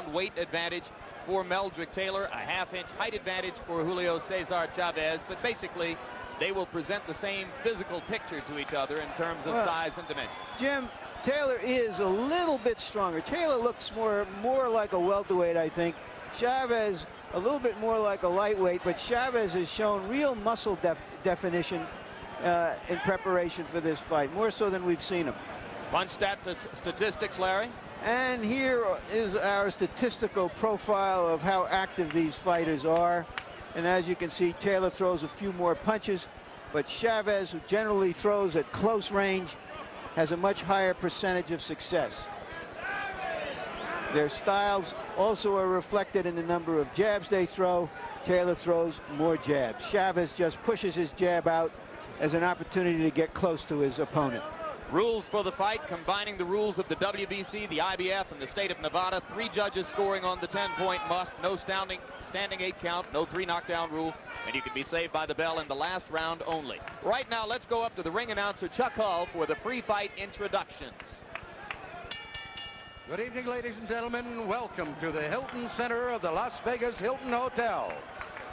weight advantage for Meldrick Taylor, a half-inch height advantage for Julio Cesar Chavez, but basically they will present the same physical picture to each other in terms of size and dimension. Jim, Taylor is a little bit stronger. Taylor looks more like a welterweight, I think. Chavez a little bit more like a lightweight, but Chavez has shown real muscle definition in preparation for this fight, more so than we've seen him. Punch statistics, Larry. And here is our statistical profile of how active these fighters are. And as you can see, Taylor throws a few more punches, but Chavez, who generally throws at close range, has a much higher percentage of success. Their styles also are reflected in the number of jabs they throw. Taylor throws more jabs. Chavez just pushes his jab out as an opportunity to get close to his opponent. Rules for the fight, combining the rules of the WBC, the IBF, and the state of Nevada. 3 judges scoring on the 10-point must. No standing 8 count, no 3 knockdown rule, and you can be saved by the bell in the last round only. Right now, let's go up to the ring announcer, Chuck Hull, for the pre-fight introductions. Good evening, ladies and gentlemen. Welcome to the Hilton Center of the Las Vegas Hilton Hotel,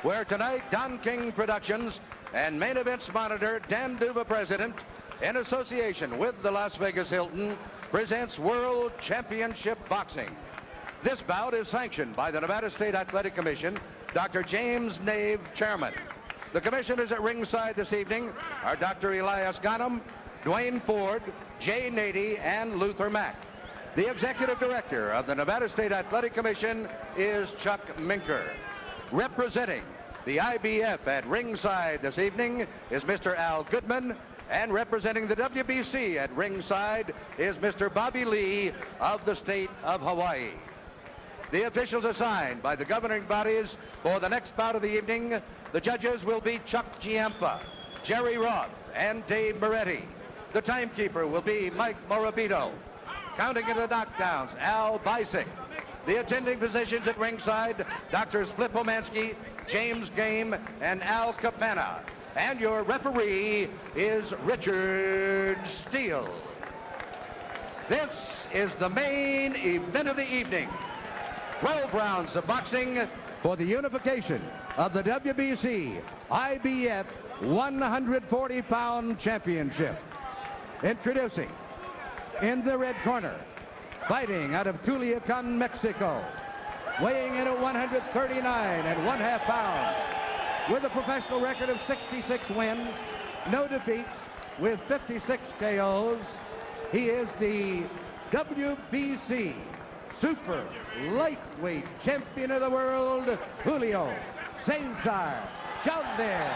where tonight Don King Productions and Main Events Monitor Dan Duva, President, in association with the Las Vegas Hilton, presents World Championship Boxing. This bout is sanctioned by the Nevada State Athletic Commission, Dr. James Nave, Chairman. The commissioners at ringside this evening are Dr. Elias Ghanem, Dwayne Ford, Jay Nady, and Luther Mack. The executive director of the Nevada State Athletic Commission is Chuck Minker. Representing the IBF at ringside this evening is Mr. Al Goodman, and representing the WBC at ringside is Mr. Bobby Lee of the state of Hawaii. The officials assigned by the governing bodies for the next bout of the evening, the judges will be Chuck Giampa, Jerry Roth, and Dave Moretti. The timekeeper will be Mike Morabito. Counting into the knockdowns, Al Bisick. The attending physicians at ringside, Drs. Flip Omansky, James Game, and Al Capana. And your referee is Richard Steele. This is the main event of the evening. 12 rounds of boxing for the unification of the WBC IBF 140-pound championship. Introducing, in the red corner, fighting out of Culiacan, Mexico, weighing in at 139 1/2 pounds, with a professional record of 66 wins, no defeats, with 56 KOs. He is the WBC Super Lightweight Champion of the World, Julio Cesar Chavez.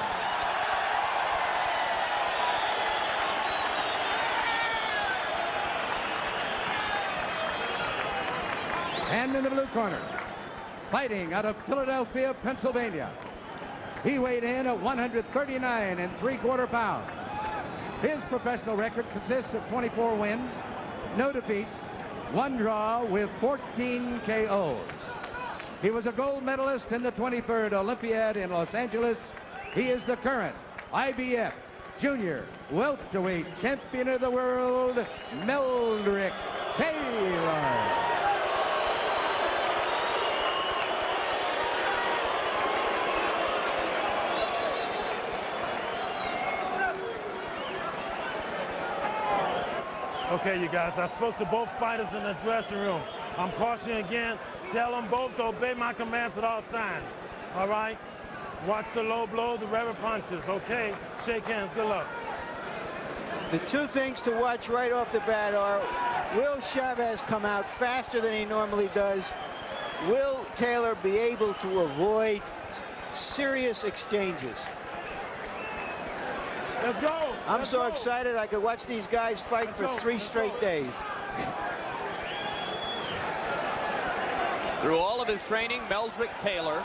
And in the blue corner, fighting out of Philadelphia, Pennsylvania, he weighed in at 139 3/4 pounds. His professional record consists of 24 wins, no defeats, 1 draw, with 14 KOs. He was a gold medalist in the 23rd Olympiad in Los Angeles. He is the current IBF Junior Welterweight Champion of the World, Meldrick Taylor. Okay, you guys, I spoke to both fighters in the dressing room. I'm cautioning again, tell them both to obey my commands at all times. All right? Watch the low blow, the rubber punches, okay? Shake hands, good luck. The 2 things to watch right off the bat are, will Chavez come out faster than he normally does? Will Taylor be able to avoid serious exchanges? Let's go. I'm so excited I could watch these guys fight for 3 straight days. Through all of his training, Meldrick Taylor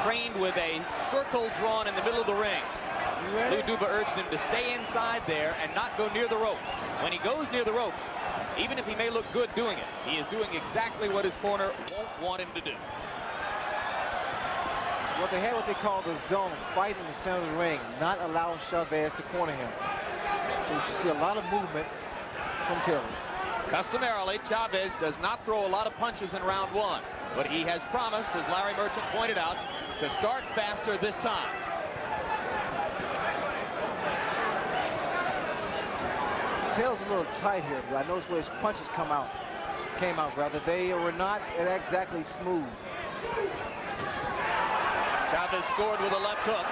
trained with a circle drawn in the middle of the ring. Lou Duba urged him to stay inside there and not go near the ropes. When he goes near the ropes, even if he may look good doing it, he is doing exactly what his corner won't want him to do. Well, they had what they call the zone, fight in the center of the ring, not allowing Chavez to corner him. So you should see a lot of movement from Taylor. Customarily, Chavez does not throw a lot of punches in round one, but he has promised, as Larry Merchant pointed out, to start faster this time. Tail's a little tight here, but I noticed where his punches came out rather. They were not exactly smooth. Chavez scored with a left hook.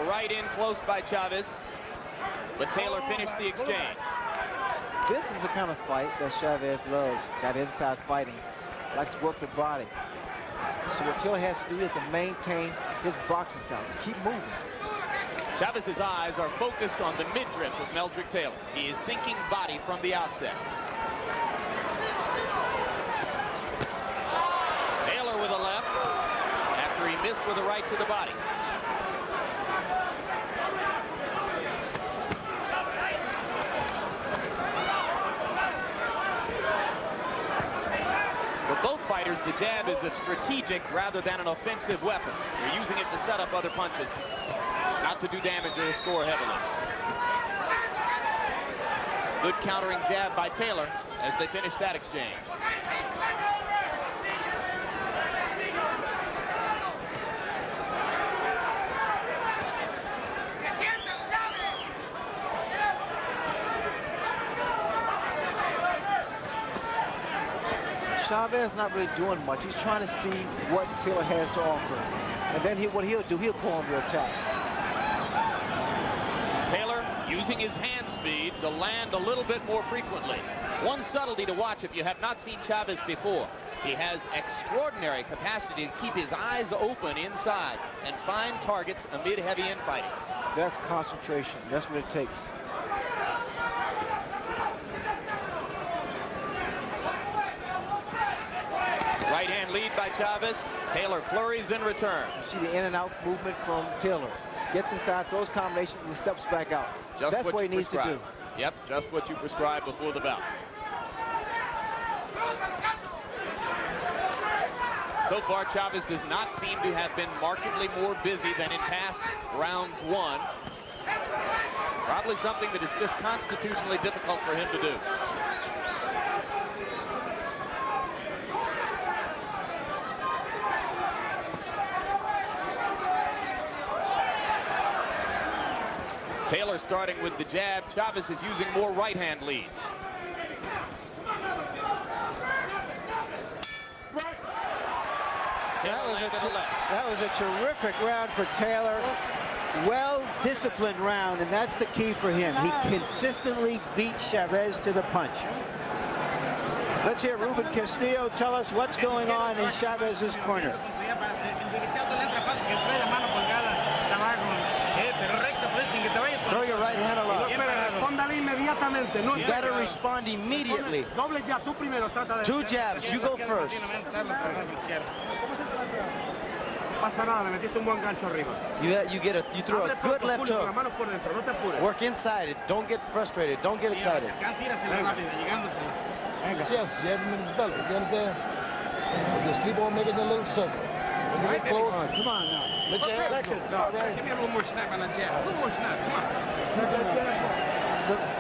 A right in close by Chavez, but Taylor finished the exchange. This is the kind of fight that Chavez loves, that inside fighting. Likes to work the body. So what Taylor has to do is to maintain his boxing style. Just keep moving. Chavez's eyes are focused on the midriff of Meldrick Taylor. He is thinking body from the outset. Taylor with a left after he missed with a right to the body. For both fighters, the jab is a strategic rather than an offensive weapon. They're using it to set up other punches, not to do damage or score heavily. Good countering jab by Taylor as they finish that exchange. Chavez not really doing much. He's trying to see what Taylor has to offer. And then what he'll do, he'll go on the attack. Taylor using his hand speed to land a little bit more frequently. One subtlety to watch if you have not seen Chavez before. He has extraordinary capacity to keep his eyes open inside and find targets amid heavy infighting. That's concentration. That's what it takes. Right hand lead by Chavez. Taylor flurries in return. You see the in and out movement from Taylor. Gets inside, throws combinations, and steps back out. That's what he needs to do. Yep, just what you prescribed before the bout. So far, Chavez does not seem to have been markedly more busy than in past rounds one. Probably something that is just constitutionally difficult for him to do. Taylor starting with the jab. Chavez is using more right-hand leads. That was a terrific round for Taylor. Well-disciplined round, and that's the key for him. He consistently beat Chavez to the punch. Let's hear Ruben Castillo tell us what's going on in Chavez's corner. Throw your right hand around. You got to respond immediately. 2 jabs. You go first. You throw a good left hook. Work inside it. Don't get frustrated. Don't get excited. Yes, jab him in his belly. You understand? Just keep on making the little circle. When you get close, Come on now. let your hands go. Give me a little more snap on that jab. A little more snap. Come on.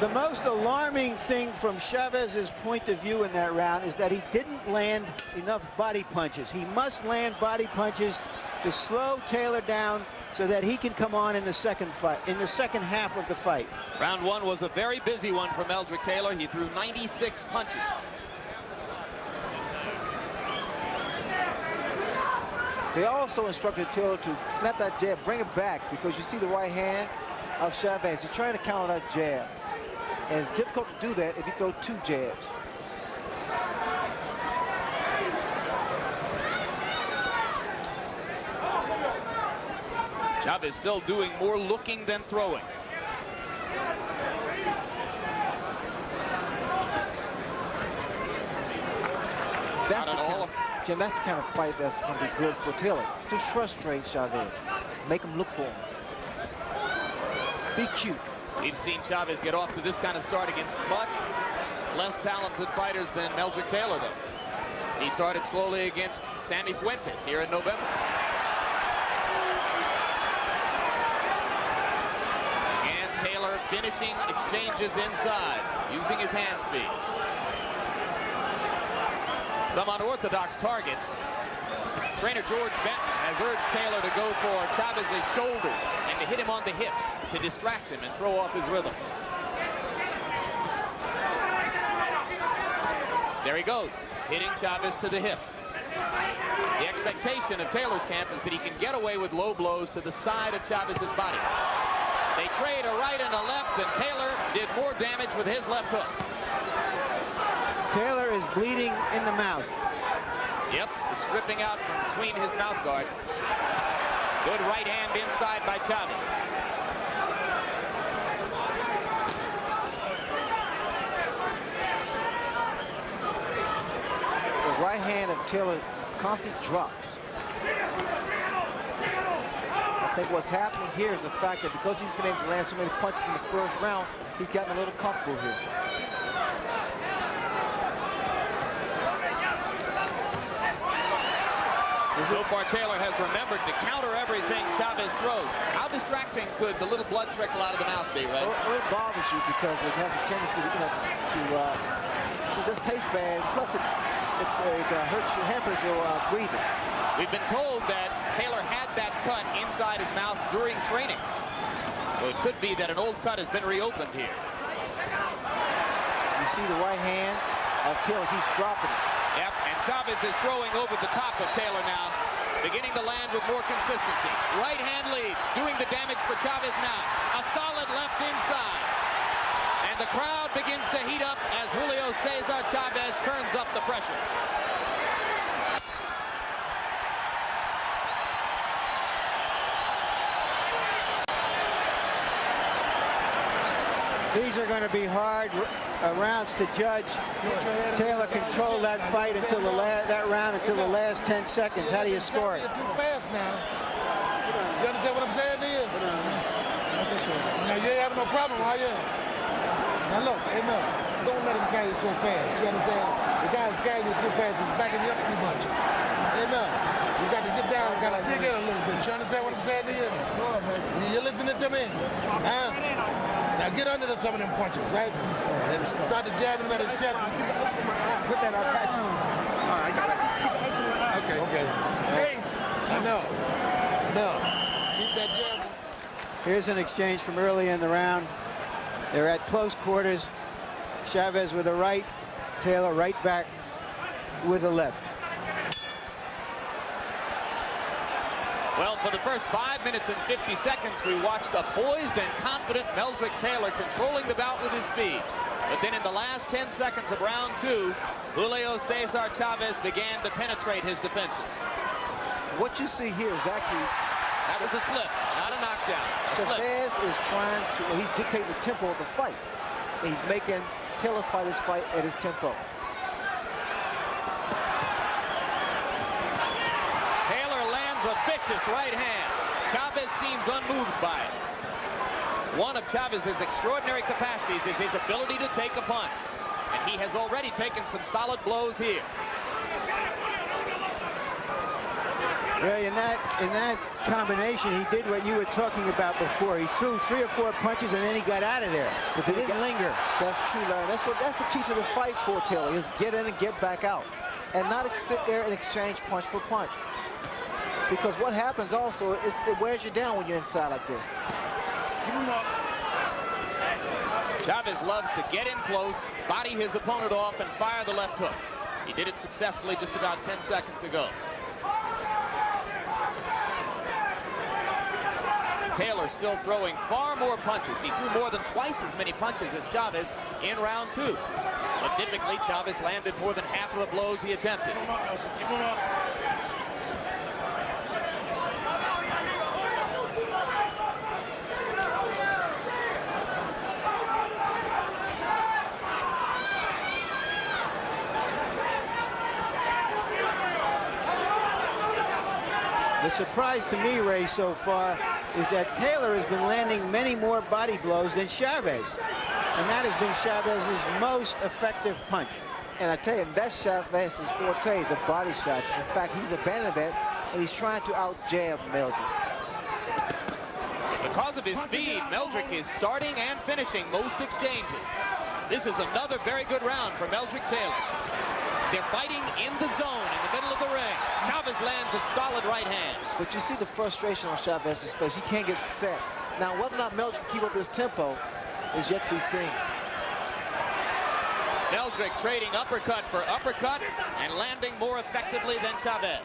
The most alarming thing from Chavez's point of view in that round is that he didn't land enough body punches. He must land body punches to slow Taylor down so that he can come on in the second half of the fight. Round one was a very busy one for Meldrick Taylor. He threw 96 punches. They also instructed Taylor to snap that jab, bring it back, because you see the right hand of Chavez. He's trying to counter that jab. And it's difficult to do that if you throw 2 jabs. Chavez still doing more looking than throwing. Jim, that's the kind of fight that's going to be good for Taylor. To frustrate Chavez. Make him look for him. Be cute. We've seen Chavez get off to this kind of start against much less talented fighters than Meldrick Taylor, though. He started slowly against Sammy Fuentes here in November. Again, Taylor finishing exchanges inside, using his hand speed. Some unorthodox targets. Trainer George Benton has urged Taylor to go for Chavez's shoulders and to hit him on the hip to distract him and throw off his rhythm. There he goes, hitting Chavez to the hip. The expectation of Taylor's camp is that he can get away with low blows to the side of Chavez's body. They trade a right and a left, and Taylor did more damage with his left hook. Taylor is bleeding in the mouth. Yep, it's dripping out from between his mouth guard. Good right hand inside by Chavez. The right hand of Taylor constantly drops. I think what's happening here is the fact that because he's been able to land so many punches in the first round, he's gotten a little comfortable here. So far, Taylor has remembered to counter everything Chavez throws. How distracting could the little blood trickle out of the mouth be, right? Well, it bothers you because it has a tendency, to just taste bad. Plus, it hurts your, hampers your breathing. We've been told that Taylor had that cut inside his mouth during training. So it could be that an old cut has been reopened here. You see the right hand of Taylor. He's dropping it. Yep, and Chavez is throwing over the top of Taylor now, beginning to land with more consistency. Right hand leads, doing the damage for Chavez now. A solid left inside. And the crowd begins to heat up as Julio Cesar Chavez turns up the pressure. These are going to be hard rounds to judge. Taylor controlled that fight until the round until the last 10 seconds. How do you score it? You're too fast now. You understand what I'm saying to you? Now you ain't having no problem, are you? Now look, hey no, don't let him carry you so fast. You understand? The guy's carrying you too fast. He's backing you up too much. Hey no, you got to get down, kind of dig in a little bit. You understand what I'm saying to you? You listening to me? Huh? Now get under some of them punches, right? And start to jab him at his chest. Put that up back. All right, I got it. Okay. Okay. No. Keep that jab. Here's an exchange from early in the round. They're at close quarters. Chavez with a right, Taylor right back with a left. Well, for the first 5 minutes and 50 seconds, we watched a poised and confident Meldrick Taylor controlling the bout with his speed. But then in the last 10 seconds of round two, Julio Cesar Chavez began to penetrate his defenses. What you see here is actually... That was a slip, not a knockdown. A slip. Chavez is trying to... Well, he's dictating the tempo of the fight. And he's making Taylor fight his fight at his tempo. A vicious right hand. Chavez seems unmoved by it. One of Chavez's extraordinary capacities is his ability to take a punch. And he has already taken some solid blows here. Ray, in that combination, he did what you were talking about before. He threw 3 or 4 punches and then he got out of there. But he didn't linger. That's true, Larry. That's the key to the fight for Taylor, is get in and get back out. And not sit there and exchange punch for punch. Because what happens also is it wears you down when you're inside like this. Chavez loves to get in close, body his opponent off, and fire the left hook. He did it successfully just about 10 seconds ago. Taylor still throwing far more punches. He threw more than twice as many punches as Chavez in round two. But typically, Chavez landed more than half of the blows he attempted. The surprise to me, Ray, so far is that Taylor has been landing many more body blows than Chavez. And that has been Chavez's most effective punch. And I tell you, that's Chavez's forte, the body shots. In fact, he's abandoned that, and he's trying to out-jab Meldrick. The Because of his speed, Meldrick is starting and finishing most exchanges. This is another very good round for Meldrick Taylor. They're fighting in the zone in the middle of the ring. Chavez lands a solid right hand. But you see the frustration on Chavez's face. He can't get set. Now, whether or not Meldrick can keep up his tempo is yet to be seen. Meldrick trading uppercut for uppercut and landing more effectively than Chavez.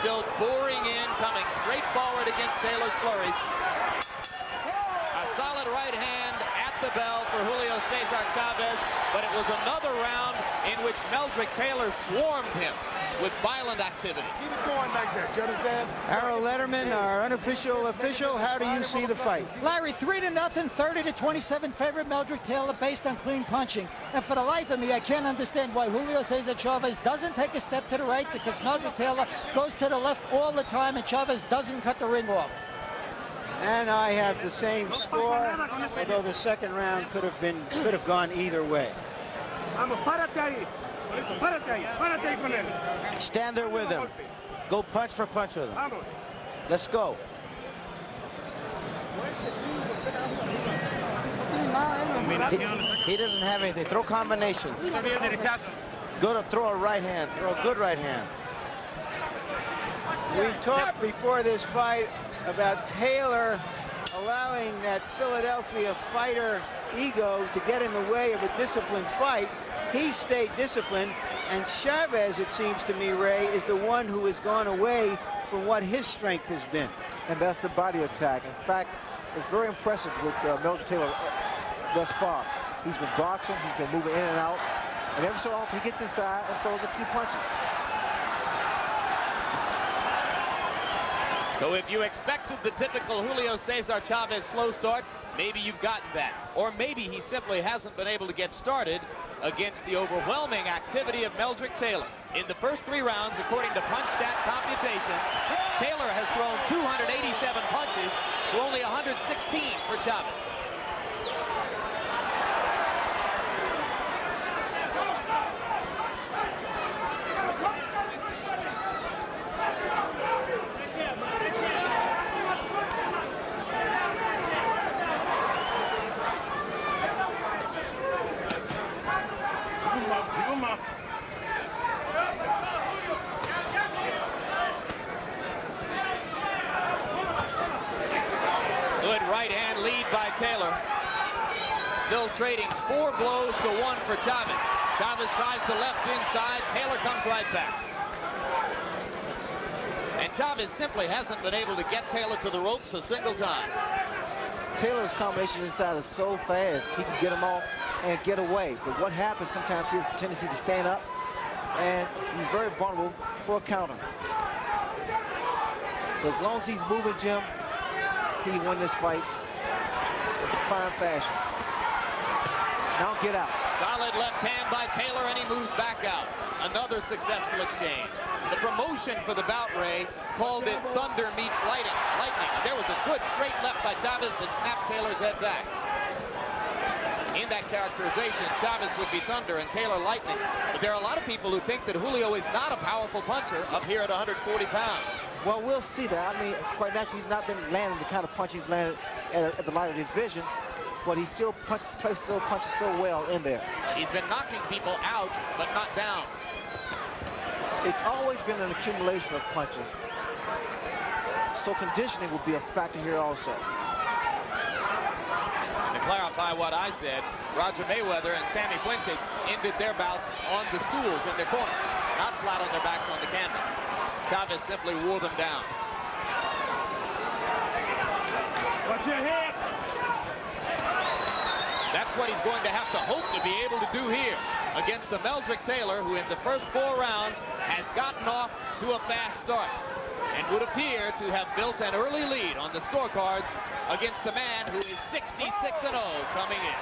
Still boring in, coming straight forward against Taylor's flurries. A solid right hand at the bell for Julio Cesar Chavez, but it was another round in which Meldrick Taylor swarmed him with violent activity. Keep it going like that, you understand? Harold Letterman, our unofficial official, how do you see the fight? Larry, 3-0, 30-27 favorite Meldrick Taylor based on clean punching. And for the life of me, I can't understand why Julio Cesar Chavez doesn't take a step to the right, because Meldrick Taylor goes to the left all the time and Chavez doesn't cut the ring off. And I have the same score, although the second round could have gone either way. Stand there with him. Go punch for punch with him. Let's go. He doesn't have anything. Throw combinations. Go to throw a right hand. Throw a good right hand. We talked before this fight about Taylor allowing that Philadelphia fighter ego to get in the way of a disciplined fight. He stayed disciplined, and Chavez, it seems to me, Ray, is the one who has gone away from what his strength has been. And that's the body attack. In fact, it's very impressive with Meldrick Taylor thus far. He's been boxing, he's been moving in and out, and every so often he gets inside and throws a few punches. So if you expected the typical Julio Cesar Chavez slow start, maybe you've gotten that. Or maybe he simply hasn't been able to get started against the overwhelming activity of Meldrick Taylor. In the first 3 rounds, according to punch stat computations, Taylor has thrown 287 punches to only 116 for Chavez. Good right hand lead by Taylor. Still trading 4 blows to 1 for Chavez. Chavez tries the left inside. Taylor comes right back. And Chavez simply hasn't been able to get Taylor to the ropes a single time. Taylor's combination inside is so fast, he can get him off and get away. But what happens sometimes, he has a tendency to stand up, and he's very vulnerable for a counter. But as long as he's moving, Jim, he can win this fight in fine fashion. Now get out. Solid left hand by Taylor, and he moves back out. Another successful exchange. The promotion for the bout, Ray, called it thunder meets lightning. There was a good straight left by Chavez that snapped Taylor's head back. In that characterization, Chavez would be thunder and Taylor lightning. But there are a lot of people who think that Julio is not a powerful puncher up here at 140 pounds. Well, we'll see that. I mean, quite naturally, he's not been landing the kind of punch he's landed at the lighter division, but he still punches so well in there. He's been knocking people out, but not down. It's always been an accumulation of punches. So conditioning will be a factor here also. To clarify what I said, Roger Mayweather and Sammy Fuentes ended their bouts on the stools in their corners, not flat on their backs on the canvas. Chavez simply wore them down. Watch your head. That's what he's going to have to hope to be able to do here against a Meldrick Taylor who in the first 4 rounds has gotten off to a fast start and would appear to have built an early lead on the scorecards against the man who is 66-0 coming in.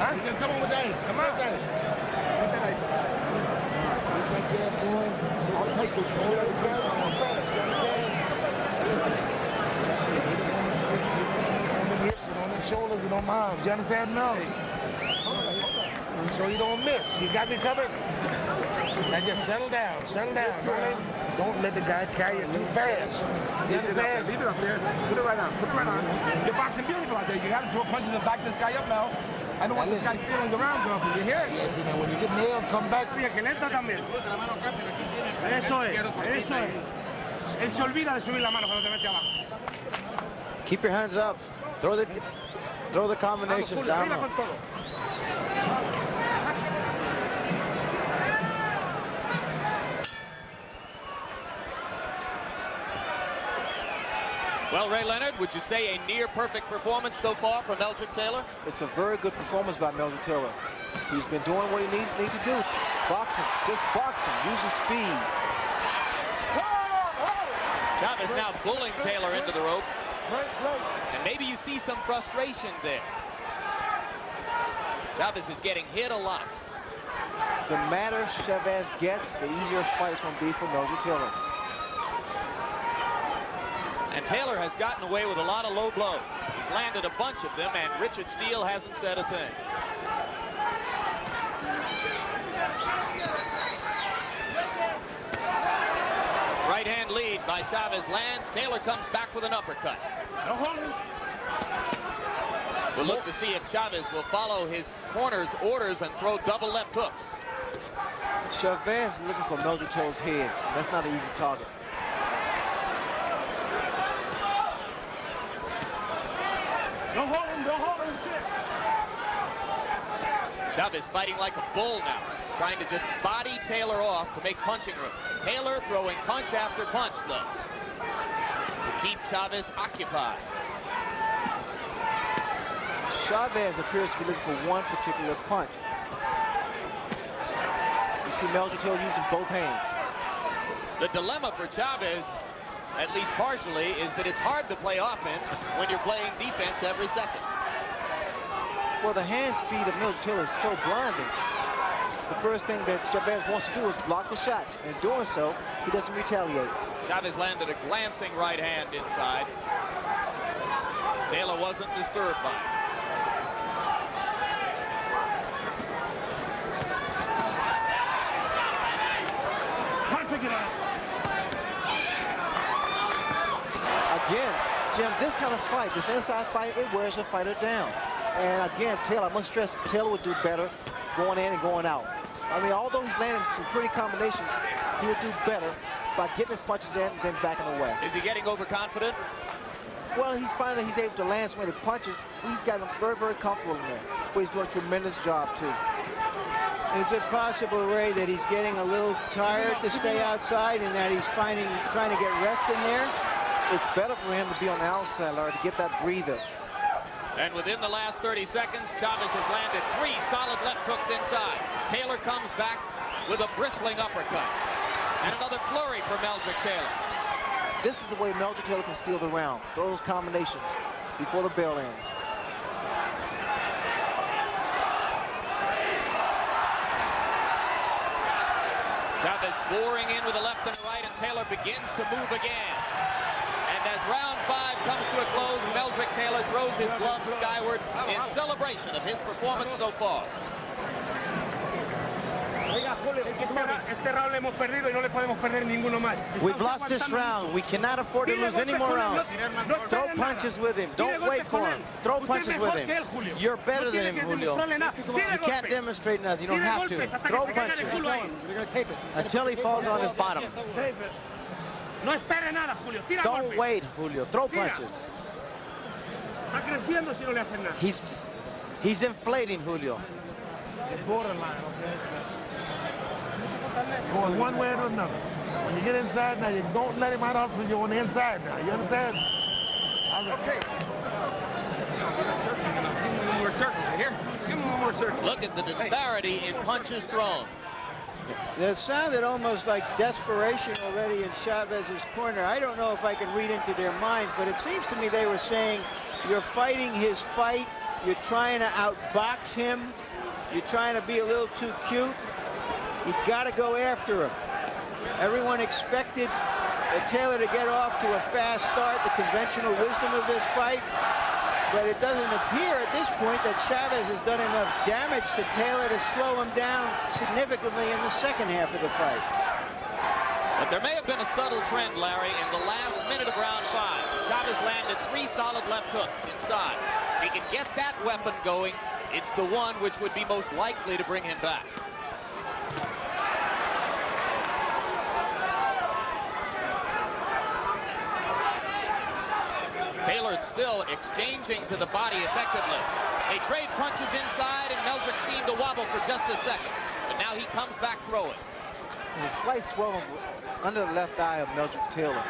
Huh? You can come on with the ice. Come on. With the ice. I'll take the on the hips and on the shoulders and on my arms. You understand now? So you don't miss. You got me covered? Now just settle down. Settle down. Don't let the guy carry it too fast. You understand? Leave it up there. Put it right on. Put it right on. You're boxing beautiful out there. You got to throw a punch in the back this guy up now. I don't want this guy stealing the rounds off you. You hear it? Yes, now when you get nailed, come back. Mira, que le entra también. Eso es. Eso es. Él se olvida de subir la mano cuando te mete abajo. Keep your hands up. Throw the combinations down. Arriba con todo. Well, Ray Leonard, would you say a near-perfect performance so far from Meldrick Taylor? It's a very good performance by Meldrick Taylor. He's been doing what he needs to do. Boxing, just boxing, using speed. Chavez now bullying Taylor into the ropes. And maybe you see some frustration there. Chavez is getting hit a lot. The madder Chavez gets, the easier fight it's going to be for Meldrick Taylor. And Taylor has gotten away with a lot of low blows. He's landed a bunch of them, and Richard Steele hasn't said a thing. Right hand lead by Chavez lands. Taylor comes back with an uppercut. We'll look to see if Chavez will follow his corner's orders and throw double left hooks. Chavez is looking for Meldrick Taylor's head. That's not an easy target. Don't hold him, don't hold him. Chavez fighting like a bull now, trying to just body Taylor off to make punching room. Taylor throwing punch after punch, though, to keep Chavez occupied. Chavez appears to be looking for one particular punch. You see Meldrick Taylor using both hands. The dilemma for Chavez, at least partially, is that it's hard to play offense when you're playing defense every second. Well, the hand speed of Meldrick Taylor is so blinding. The first thing that Chavez wants to do is block the shot. And in doing so, he doesn't retaliate. Chavez landed a glancing right hand inside. Taylor wasn't disturbed by it. Again, Jim, this kind of fight, this inside fight, it wears the fighter down. And again, Taylor, I must stress, Taylor would do better going in and going out. I mean, although he's landing some pretty combinations, he would do better by getting his punches in and then backing away. Is he getting overconfident? Well, he's finding he's able to land so many punches. He's gotten very, very comfortable in there. But he's doing a tremendous job, too. Is it possible, Ray, that he's getting a little tired to stay outside and that he's trying to get rest in there? It's better for him to be on the outside, Larry, to get that breather. And within the last 30 seconds, Chavez has landed 3 solid left hooks inside. Taylor comes back with a bristling uppercut. And another flurry for Meldrick Taylor. This is the way Meldrick Taylor can steal the round. Throw those combinations before the bell ends. Chavez boring in with a left and right, and Taylor begins to move again. And as round 5 comes to a close, Meldrick Taylor throws his gloves skyward in celebration of his performance so far. We've lost this round. We cannot afford to lose any more rounds. Throw punches with him. Don't wait for him. Throw punches with him. You're better than him, Julio. You can't demonstrate nothing. You don't have to. Throw punches until he falls on his bottom. Don't wait, Julio. Throw punches. He's inflating, Julio. Borderline, okay? Going one way or another. When you get inside now, you don't let him out hustle you on the inside now. You understand? Okay. Give him one more circle right here. Give him one more circle. Look at the disparity in punches thrown. It sounded almost like desperation already in Chavez's corner. I don't know if I can read into their minds, but it seems to me they were saying, you're fighting his fight, You're trying to outbox him. You're trying to be a little too cute. You got to go after him. Everyone expected Taylor to get off to a fast start, the conventional wisdom of this fight. But it doesn't appear at this point that Chavez has done enough damage to Taylor to slow him down significantly in the second half of the fight. But there may have been a subtle trend, Larry, in the last minute of round 5. Chavez landed 3 solid left hooks inside. If he can get that weapon going, it's the one which would be most likely to bring him back. Taylor still exchanging to the body effectively. They trade punches inside, and Meldrick seemed to wobble for just a second. But now he comes back throwing. There's a slight swelling under the left eye of Meldrick Taylor.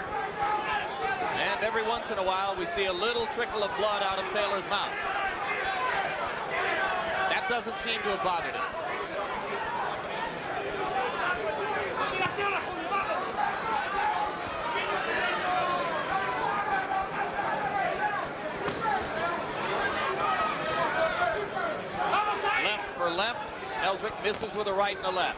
And every once in a while, we see a little trickle of blood out of Taylor's mouth. That doesn't seem to have bothered him. Left for left. Meldrick misses with a right and a left.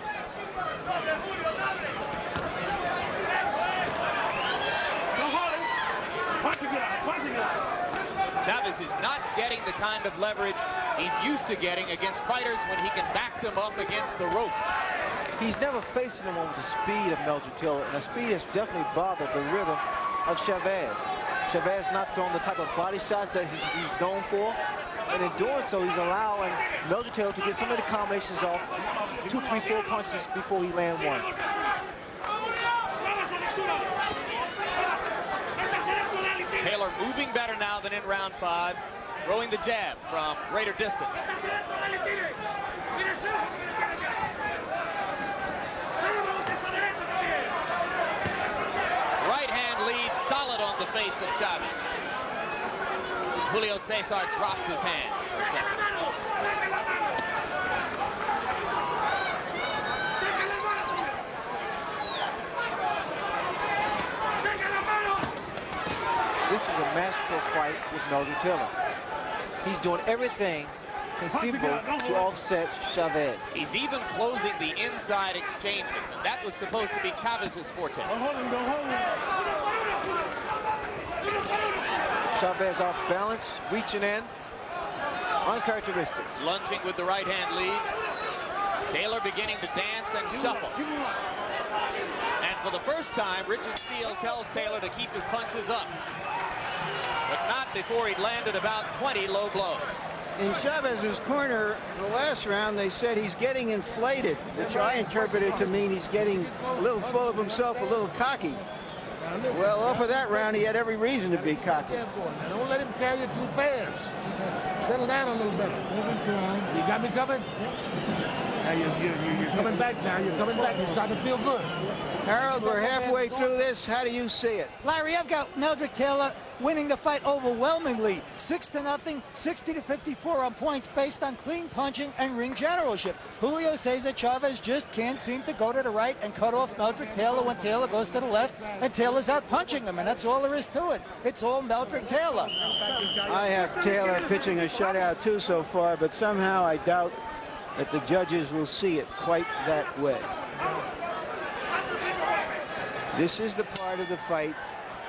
Chavez is not getting the kind of leverage he's used to getting against fighters when he can back them up against the ropes. He's never facing them with the speed of Meldrick Taylor, and the speed has definitely bothered the rhythm of Chavez. Chavez not throwing the type of body shots that he's known for, and in doing so, he's allowing Meldrick Taylor to get some of the combinations off, 2, 3, 4 punches before he land one. Taylor moving better now than in round 5, throwing the jab from greater distance. Right hand lead solid on the face of Chavez. Julio Cesar dropped his hand. This is a masterful fight with Meldrick Taylor. He's doing everything conceivable to offset Chavez. He's even closing the inside exchanges, and that was supposed to be Chavez's forte. Chavez off balance, reaching in, uncharacteristic. Lunging with the right hand lead. Taylor beginning to dance and shuffle. And for the first time, Richard Steele tells Taylor to keep his punches up, but not before he'd landed about 20 low blows. In Chavez's corner, the last round, they said he's getting inflated, which I interpreted to mean he's getting a little full of himself, a little cocky. Well, off of that round, he had every reason to be cocky. Don't let him carry you too fast. Settle down a little bit. You got me covered? Now you're coming back now. You're coming back. You're starting to feel good. Harold, we're halfway through this. How do you see it? Larry, I've got Meldrick Taylor winning the fight overwhelmingly, 6-0, 60-54 on points based on clean punching and ring generalship. Julio Cesar Chavez just can't seem to go to the right and cut off Meldrick Taylor when Taylor goes to the left, and Taylor's out punching him, and that's all there is to it. It's all Meldrick Taylor. I have Taylor pitching a shutout too so far, but somehow I doubt that the judges will see it quite that way. This is the part of the fight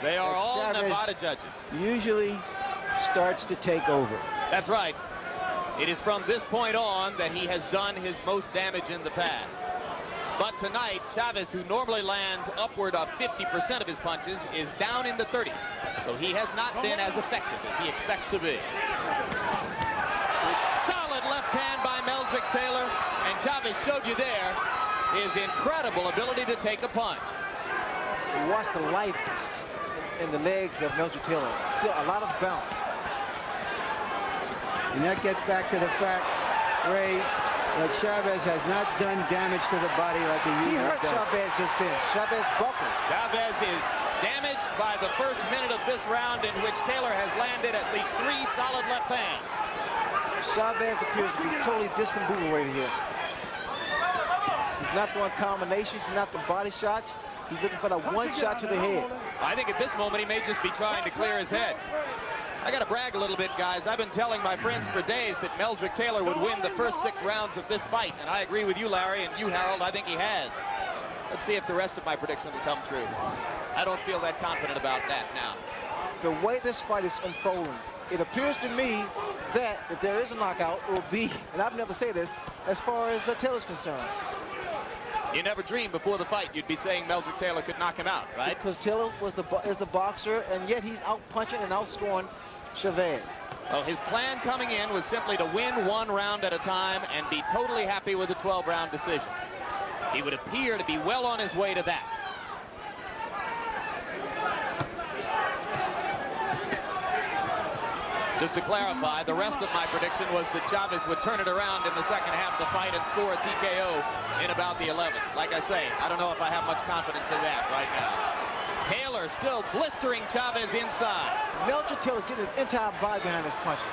They are that all Chavez Nevada judges. usually starts to take over. That's right. It is from this point on that he has done his most damage in the past. But tonight, Chavez, who normally lands upward of 50% of his punches, is down in the 30s. So he has not been as effective as he expects to be. Solid left hand by Meldrick Taylor, and Chavez showed you there his incredible ability to take a punch. Watch the life in the legs of Meldrick Taylor. Still a lot of bounce. And that gets back to the fact, Ray, that Chavez has not done damage to the body like he He usually hurt does. Chavez just then. Chavez buckled. Chavez is damaged by the first minute of this round, in which Taylor has landed at least 3 solid left hands. Chavez appears to be totally discombobulated here. He's not throwing combinations. He's not throwing body shots. He's looking for that one shot to the head. I think at this moment he may just be trying to clear his head. I got to brag a little bit, guys. I've been telling my friends for days that Meldrick Taylor would win the first 6 rounds of this fight, and I agree with you, Larry, and you, Harold. I think he has. Let's see if the rest of my predictions will come true. I don't feel that confident about that now. The way this fight is unfolding, it appears to me that if there is a knockout, it will be, and I've never said this, as far as Taylor's concerned. You never dreamed before the fight you'd be saying Meldrick Taylor could knock him out, right? Because Taylor is the boxer, and yet he's out-punching and outscoring Chavez. Well, his plan coming in was simply to win 1 round at a time and be totally happy with a 12-round decision. He would appear to be well on his way to that. Just to clarify, the rest of my prediction was that Chavez would turn it around in the second half of the fight and score a TKO in about the 11th. Like I say, I don't know if I have much confidence in that right now. Taylor still blistering Chavez inside. Meldrick Taylor's getting his entire body behind his punches.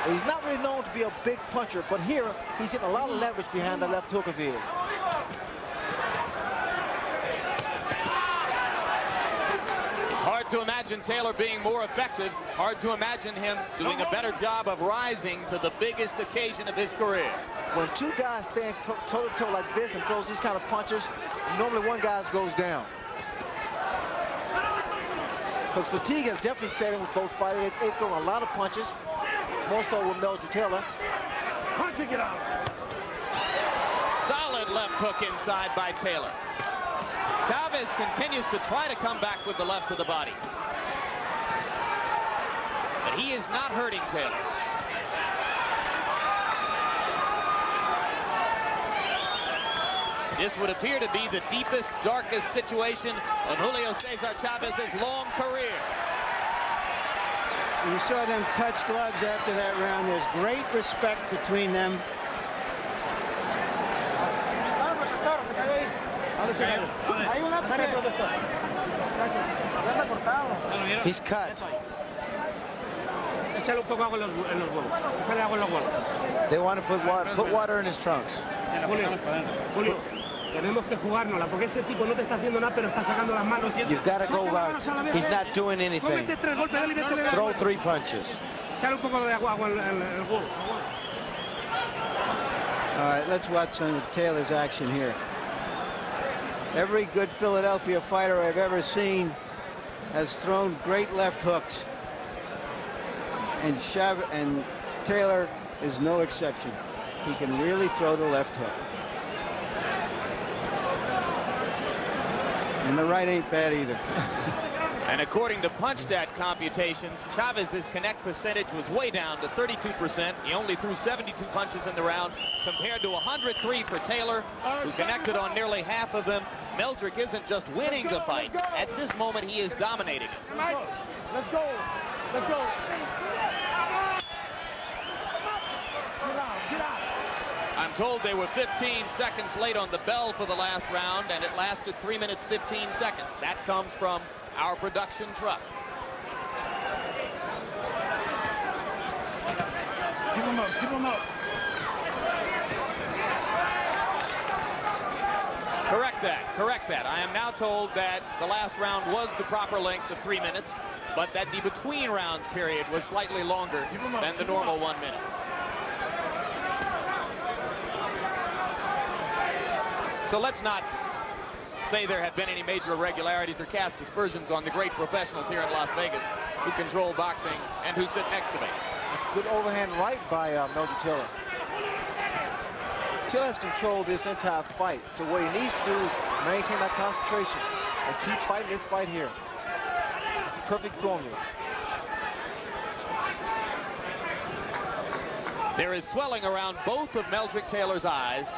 He's not really known to be a big puncher, but here he's getting a lot of leverage behind the left hook of his. It's hard to imagine Taylor being more effective. Hard to imagine him doing a better job of rising to the biggest occasion of his career. When 2 guys stand toe-to-toe like this and throws these kind of punches, normally one guy goes down. Because fatigue has definitely set in with both fighters. They've thrown a lot of punches, more so with Meldrick Taylor. Punching it out. Solid left hook inside by Taylor. Chavez continues to try to come back with the left to the body. But he is not hurting Taylor. This would appear to be the deepest, darkest situation of Julio Cesar Chavez's long career. You saw them touch gloves after that round. There's great respect between them. He's cut. They want to put water in his trunks. You've got to go out. He's not doing anything. Throw 3 punches. All right, let's watch some of Taylor's action here. Every good Philadelphia fighter I've ever seen has thrown great left hooks. And Taylor is no exception. He can really throw the left hook. And the right ain't bad either. And according to PunchStat computations, Chavez's connect percentage was way down to 32%. He only threw 72 punches in the round compared to 103 for Taylor, who connected on nearly half of them. Meldrick isn't just winning the fight. At this moment, he is dominating it. Let's go. Let's go. Get out. I'm told they were 15 seconds late on the bell for the last round, and it lasted 3 minutes 15 seconds. That comes from our production truck. Keep him up. Keep him up. Correct that. I am now told that the last round was the proper length of 3 minutes, but that the between rounds period was slightly longer than the normal 1 minute. So let's not say there have been any major irregularities or cast aspersions on the great professionals here in Las Vegas who control boxing and who sit next to me. Good overhand right by Meldrick Taylor. Taylor has controlled this entire fight, so what he needs to do is maintain that concentration and keep fighting this fight here. It's the perfect formula. There is swelling around both of Meldrick Taylor's eyes,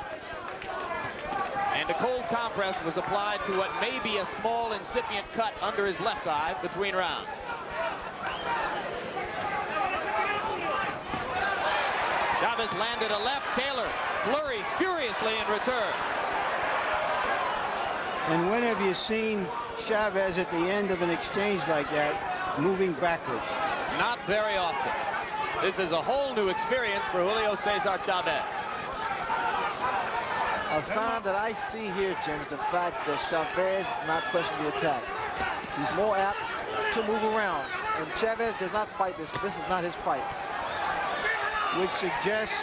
and a cold compress was applied to what may be a small incipient cut under his left eye between rounds. Chavez landed a left. Taylor flurries furiously in return. And when have you seen Chavez at the end of an exchange like that moving backwards? Not very often. This is a whole new experience for Julio Cesar Chavez. A sign that I see here, Jim, is the fact that Chavez not pressing the attack. He's more apt to move around. And Chavez does not fight this. This is not his fight. Which suggests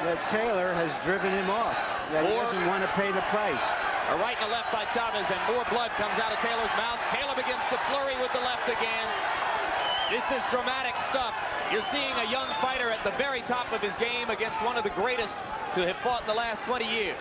that Taylor has driven him off, that he doesn't want to pay the price. A right and a left by Chavez, and more blood comes out of Taylor's mouth. Taylor begins to flurry with the left again. This is dramatic stuff. You're seeing a young fighter at the very top of his game against one of the greatest to have fought in the last 20 years.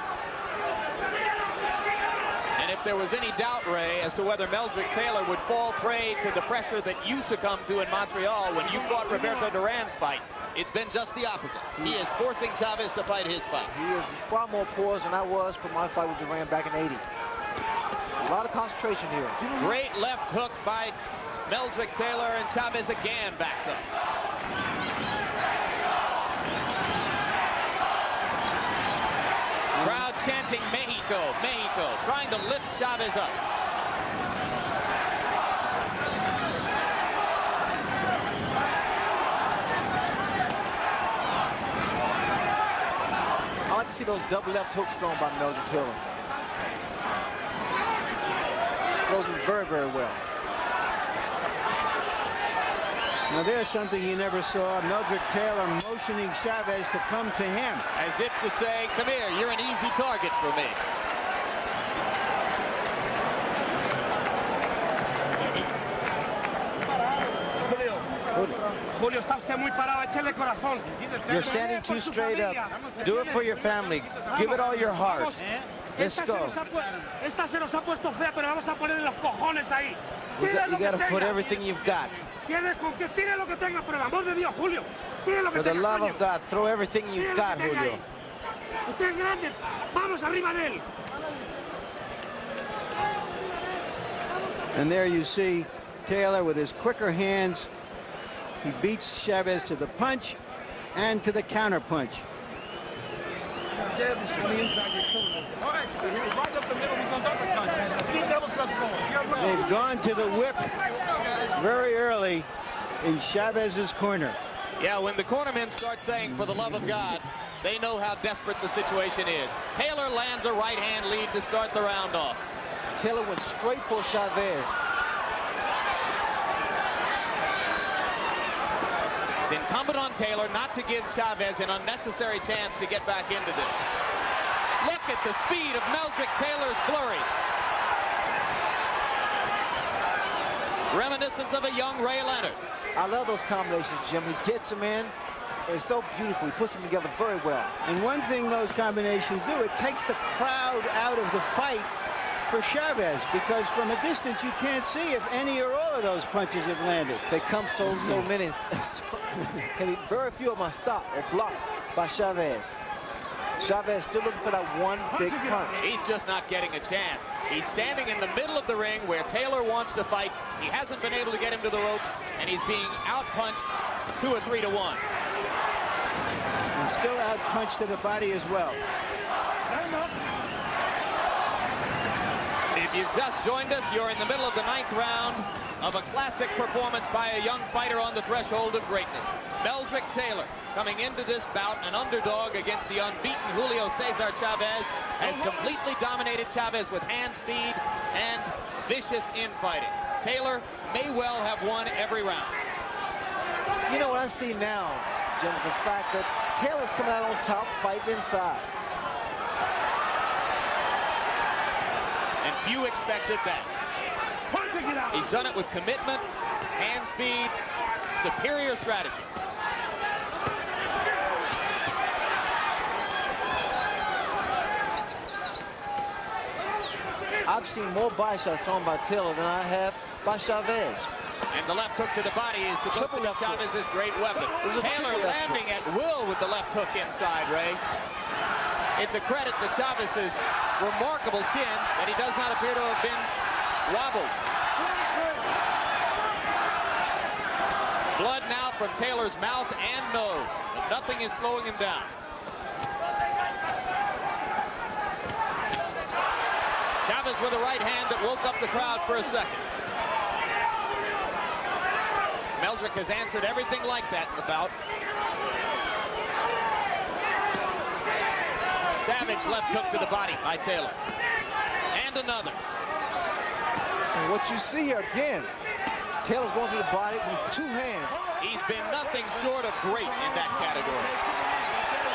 And if there was any doubt, Ray, as to whether Meldrick Taylor would fall prey to the pressure that you succumbed to in Montreal when you fought Roberto Duran's fight, it's been just the opposite. He is forcing Chavez to fight his fight. He is far more poised than I was for my fight with Duran back in '80. A lot of concentration here. Great left hook by Meldrick Taylor, and Chavez again backs up. Crowd chanting Mexico, Mexico, trying to lift Chavez up. I like to see those double left hooks thrown by Meldrick Taylor. Throws them very, very well. Now there's something you never saw. Meldrick Taylor motioning Chavez to come to him. As if to say, come here, you're an easy target for me. Julio, está usted muy parado, échale corazón. You're standing too straight up. Do it for your family. Give it all your heart. Let's go. Esta se nos ha puesto fea, pero vamos a poner los cojones ahí. You got to put everything you've got. Tire lo que tenga, por el amor de Dios, Julio. Tire lo que For the tenga, love coño. of God, throw everything Tire you've lo got, que tenga Julio. ahí. Usted es grande, vamos arriba de él. And there you see Taylor with his quicker hands. He beats Chavez to the punch and to the counter punch. Right up the middle, he comes uppercuts. Keep double cuts going. They've gone to the whip very early in Chavez's corner. Yeah, when the cornermen start saying, for the love of God, they know how desperate the situation is. Taylor lands a right-hand lead to start the round off. Taylor went straight for Chavez. It's incumbent on Taylor not to give Chavez an unnecessary chance to get back into this. Look at the speed of Meldrick Taylor's flurries. Reminiscent of a young Ray Leonard. I love those combinations, Jim. He gets them in. It's so beautiful. He puts them together very well. And one thing those combinations do, it takes the crowd out of the fight for Chavez, because from a distance you can't see if any or all of those punches have landed. They come so many. And very few of them are stopped or blocked by Chavez. Chavez still looking for that one big punch. He's just not getting a chance. He's standing in the middle of the ring where Taylor wants to fight. He hasn't been able to get him to the ropes, and he's being outpunched 2 or 3 to 1. And still outpunched to the body as well. If you've just joined us, you're in the middle of the 9th round of a classic performance by a young fighter on the threshold of greatness. Meldrick Taylor, coming into this bout, an underdog against the unbeaten Julio Cesar Chavez, has completely dominated Chavez with hand speed and vicious infighting. Taylor may well have won every round. You know what I see now, Jim, is the fact that Taylor's coming out on top, fighting inside. And few expected that. He's done it with commitment, hand speed, superior strategy. I've seen more body shots thrown by Taylor than I have by Chavez. And the left hook to the body is supposed to be Chavez's great weapon. Taylor landing at will with the left hook inside, Ray. It's a credit to Chavez's remarkable chin that he does not appear to have been wobbled. Blood now from Taylor's mouth and nose. But nothing is slowing him down. Chavez with a right hand that woke up the crowd for a second. Meldrick has answered everything like that in the bout. Savage left hook to the body by Taylor. And another. And what you see here again, Taylor's going through the body with 2 hands. He's been nothing short of great in that category.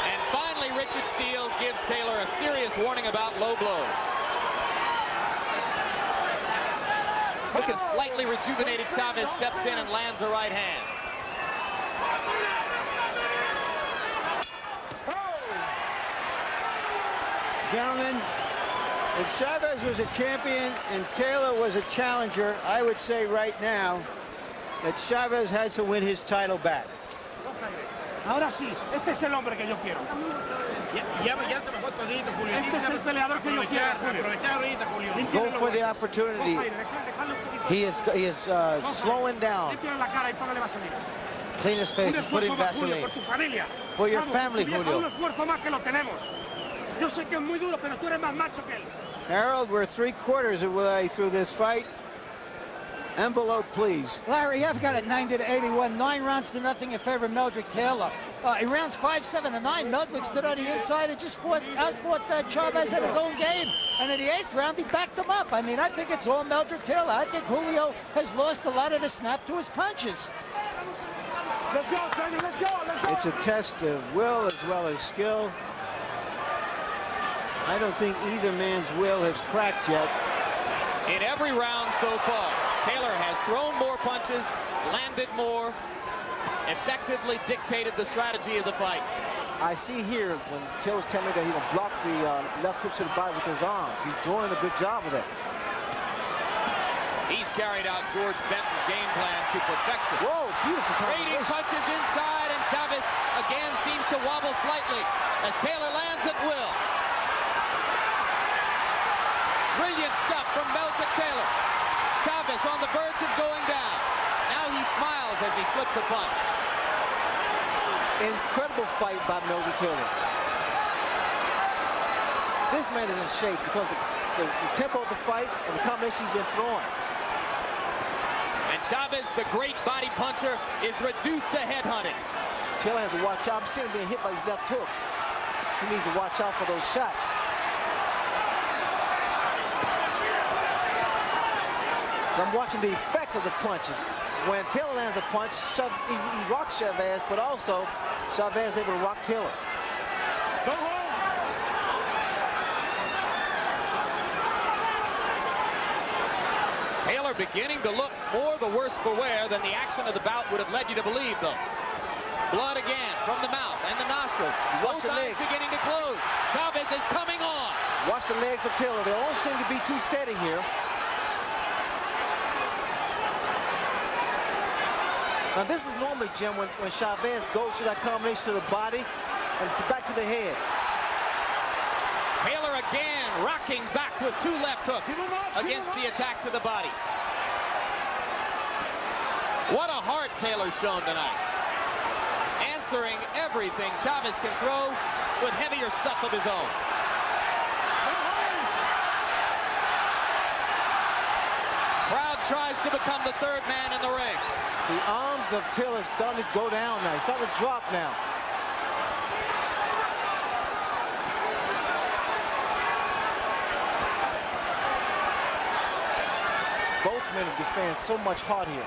And finally, Richard Steele gives Taylor a serious warning about low blows. Look at slightly rejuvenated Chavez steps in and lands a right hand. Gentlemen, if Chavez was a champion and Taylor was a challenger, I would say right now that Chavez has to win his title back. Ahora sí, este es el hombre que yo quiero. Ya se bajó todito, Julio. Este es el peleador que yo quiero, Julio. Aprovechar ahorita, Julio. Go for the opportunity. He is slowing down. Límpiale la cara y póngale vaselina. Clean his face Un and put in esfuerzo más, Julio, Vaseline. por tu familia. For your Vamos, family, Julio. Julio. Un esfuerzo más que lo tenemos. Yo sé que es muy duro, pero tú eres más macho que él. Harold, we're 3/4 of the way through this fight. Envelope, please. Larry, I've got it 90-81, 9 rounds to nothing in favor of Meldrick Taylor. In rounds 5, 7, and 9, Meldrick stood on the inside and just outfought Chavez at his own game. And in the 8th round, he backed him up. I mean, I think it's all Meldrick Taylor. I think Julio has lost a lot of the snap to his punches. Let's go, Sergeant, let's go, let's go. It's a test of will as well as skill. I don't think either man's will has cracked yet. In every round so far, Taylor has thrown more punches, landed more, effectively dictated the strategy of the fight. I see here when Taylor's telling me that he will block the left hook to the body with his arms. He's doing a good job of that. He's carried out George Benton's game plan to perfection. Whoa, beautiful Trading combination. punches inside, and Chavez again seems to wobble slightly as Taylor lands at will. Brilliant stuff from Meldrick Taylor. Chavez on the verge of going down. Now he smiles as he slips a punch. Incredible fight by Meldrick Taylor. This man is in shape because the tempo of the fight and the combination he's been throwing. And Chavez, the great body puncher, is reduced to headhunting. Taylor has to watch out. I'm seeing him being hit by these left hooks. He needs to watch out for those shots. So I'm watching the effects of the punches. When Taylor lands a punch, he rocks Chavez, but also Chavez is able to rock Taylor. Go home. Taylor beginning to look more the worse for wear than the action of the bout would have led you to believe, though. Blood again from the mouth and the nostrils. Watch Both the eyes legs. beginning to close. Chavez is coming on. Watch the legs of Taylor. They don't seem to be too steady here. Now this is normally, Jim, when Chavez goes to that combination to the body and back to the head. Taylor again rocking back with 2 left hooks against the attack to the body. What a heart Taylor's shown tonight. Answering everything Chavez can throw with heavier stuff of his own. Crowd tries to become the 3rd man in the ring. The arms of Taylor starting to go down now. He's starting to drop now. Both men are displaying so much heart here.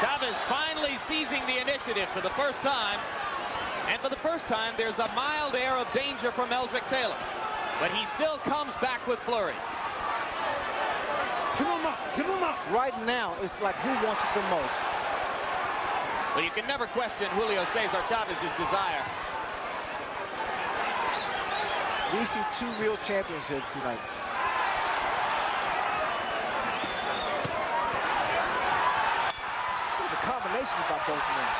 Chavez finally seizing the initiative for the first time. And for the first time, there's a mild air of danger from Meldrick Taylor. But he still comes back with flurries. Give him up, give him up. Right now, it's like who wants it the most. But you can never question Julio Cesar Chavez's desire. We see 2 real champions here tonight. The combinations by both men.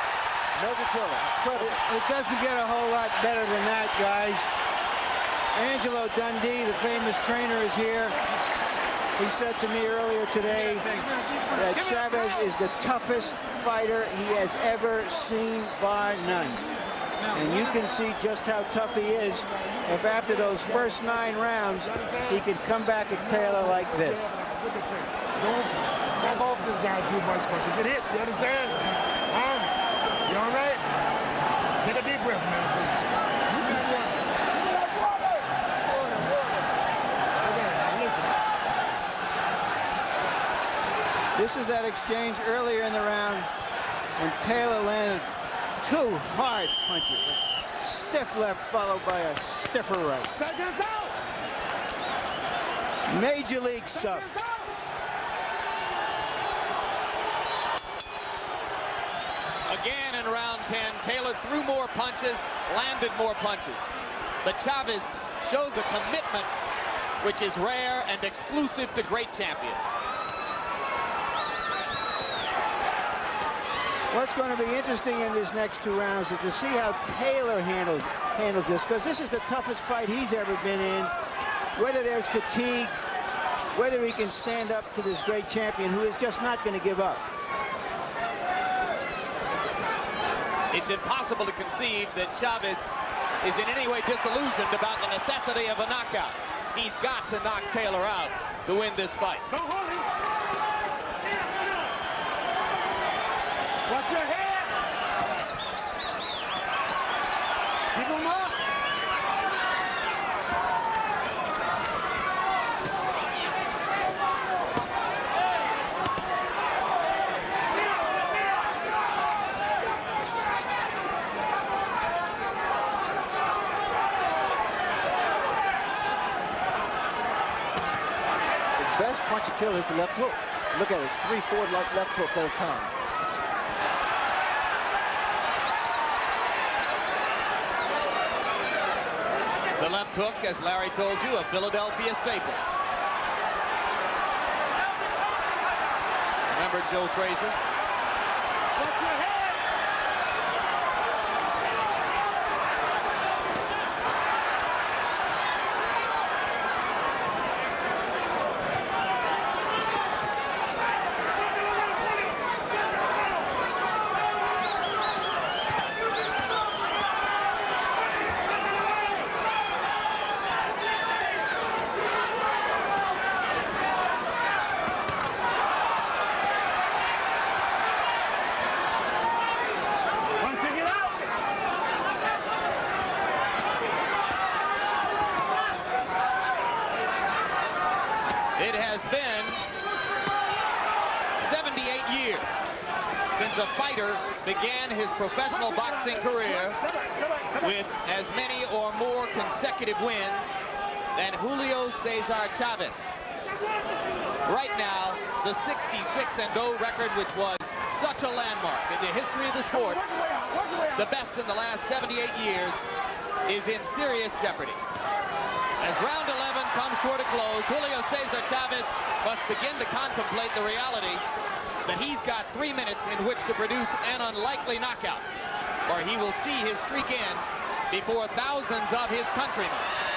Meldrick Taylor, incredible. It doesn't get a whole lot better than that, guys. Angelo Dundee, the famous trainer, is here. He said to me earlier today that Chavez is the toughest fighter he has ever seen, bar none. And you can see just how tough he is if after those first 9 rounds, he can come back at Taylor like this. Don't back off this guy too much because you get hit. You understand? Huh? You all right? Take a deep breath, man. This is that exchange earlier in the round when Taylor landed 2 hard punches. A stiff left followed by a stiffer right. Major league stuff. Again in round 10, Taylor threw more punches, landed more punches. But Chavez shows a commitment which is rare and exclusive to great champions. What's going to be interesting in these next 2 rounds is to see how Taylor handles this, because this is the toughest fight he's ever been in. Whether there's fatigue, whether he can stand up to this great champion who is just not going to give up. It's impossible to conceive that Chavez is in any way disillusioned about the necessity of a knockout. He's got to knock Taylor out to win this fight. Watch your head. Keep him up. The best punch of Taylor is the left hook. Look at it, 3-4 left hooks at a time. The left hook, as Larry told you, a Philadelphia staple. Remember Joe Frazier? Watch your head. It has been 78 years since a fighter began his professional boxing career with as many or more consecutive wins than Julio Cesar Chavez. Right now, the 66-0 record, which was such a landmark in the history of the sport, the best in the last 78 years, is in serious jeopardy. As round 11 comes toward a close, Julio Cesar Chavez must begin to contemplate the reality that he's got 3 minutes in which to produce an unlikely knockout, or he will see his streak end before thousands of his countrymen.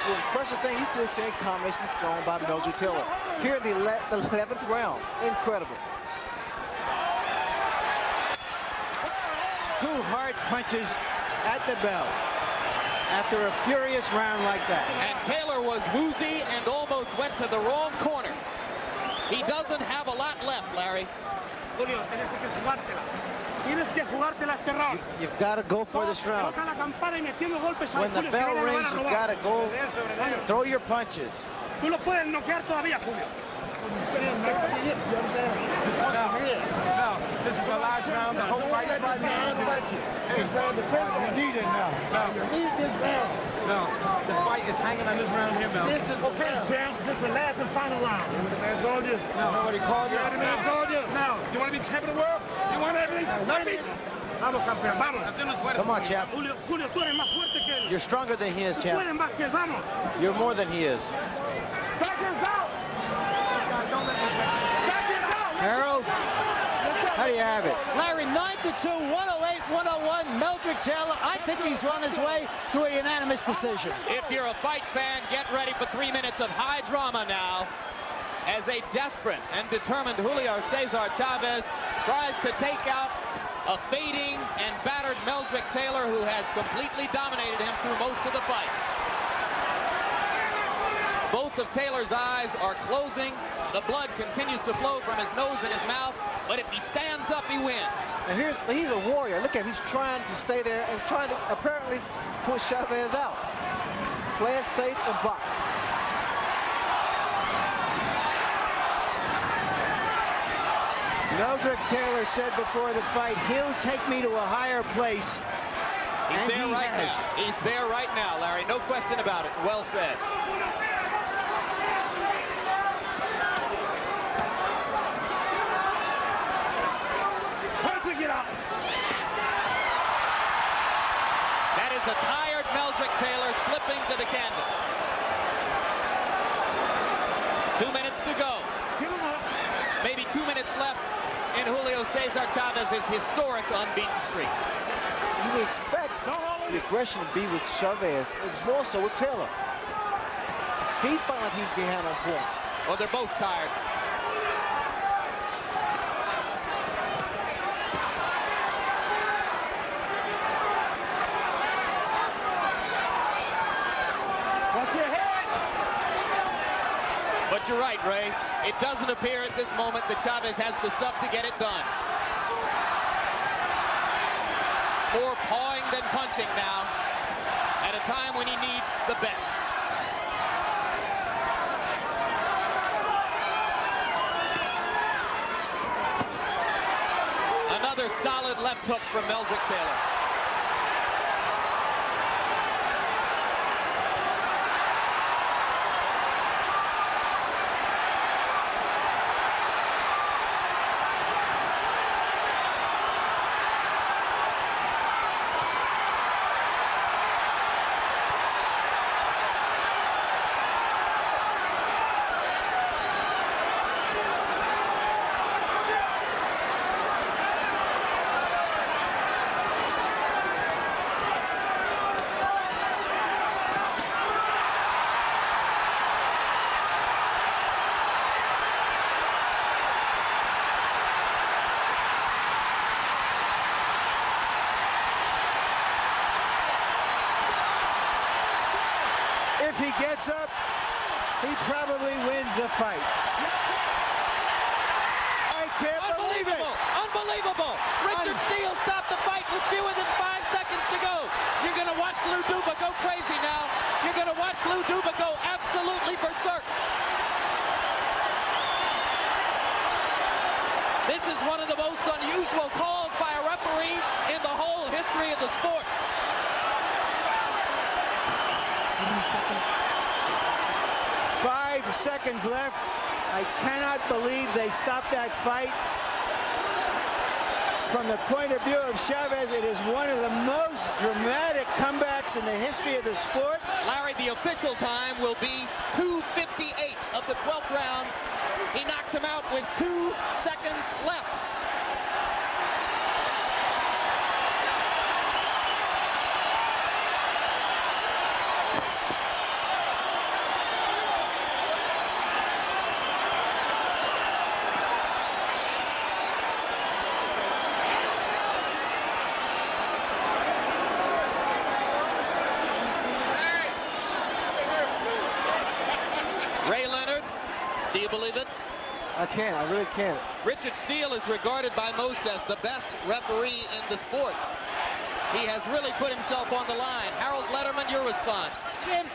The impressive thing, he's still seeing combinations thrown by Meldrick Taylor. Here in the 11th round, incredible. 2 hard punches at the bell after a furious round like that. And Taylor was woozy and almost went to the wrong corner. He doesn't have a lot left, Larry. Julio, tienes que jugártela este round. You've got to go for this round. Toca la campana y metiendo golpes ahí, When the Julio, bell si no, no rings, van a you've robar. got to go. Throw your punches. Tú lo puedes noquear todavía, Julio. No, this is the last round. The whole fight is right now. You need it now. You need this round. No, the fight is hanging on this round here, Mel. This is Okay, champ, this is the last and final round. I told you. No. Nobody called you. I told you. No. You want to be champion of the world? You want everything? Let me. Vamos, campeón, vamos. Come on, champ. Julio, tú eres más fuerte que él. You're stronger than he is, Tú champ. puedes más que él, vamos. You're more than he is. Seconds out. Seconds out. Harold, how do you have it? Larry, 9-2, 108, 101. Meldrick Taylor, I think he's run his way to a unanimous decision. If you're a fight fan, get ready for 3 minutes of high drama now, as a desperate and determined Julio Cesar Chavez tries to take out a fading and battered Meldrick Taylor, who has completely dominated him through most of the fight. Both of Taylor's eyes are closing. The blood continues to flow from his nose and his mouth, but if he stands up, he wins. And he's a warrior. Look at him. He's trying to stay there and trying to apparently push Chavez out. Play it safe and box. Meldrick Taylor said before the fight, he'll take me to a higher place. He's there he right has. now. He's there right now, Larry. No question about it. Well said. Get up. That is a tired Meldrick Taylor slipping to the canvas. 2 minutes to go. Maybe 2 minutes left in Julio Cesar Chavez's historic unbeaten streak. You would expect the aggression to be with Chavez. It's more so with Taylor. He's fighting like he's behind on points. Well, they're both tired. Watch your head. But you're right, Ray. It doesn't appear at this moment that Chavez has the stuff to get it done. More pawing than punching now at a time when he needs the best. Another solid left hook from Meldrick Taylor. If he gets up, he probably wins the fight. I can't believe it. Unbelievable. Richard Steele stopped the fight with fewer than 5 seconds to go. You're going to watch Lou Duba go crazy now. You're going to watch Lou Duba go absolutely berserk. This is one of the most unusual calls by a referee in the whole history of the sport. 5 seconds left. I cannot believe they stopped that fight. From the point of view of Chavez, it is one of the most dramatic comebacks in the history of the sport. Larry, the official time will be 2:58 of the 12th round. He knocked him out with 2 seconds left. Ray Leonard, do you believe it? I can't. I really can't. Richard Steele is regarded by most as the best referee in the sport. He has really put himself on the line. Harold Letterman, your response. Jim,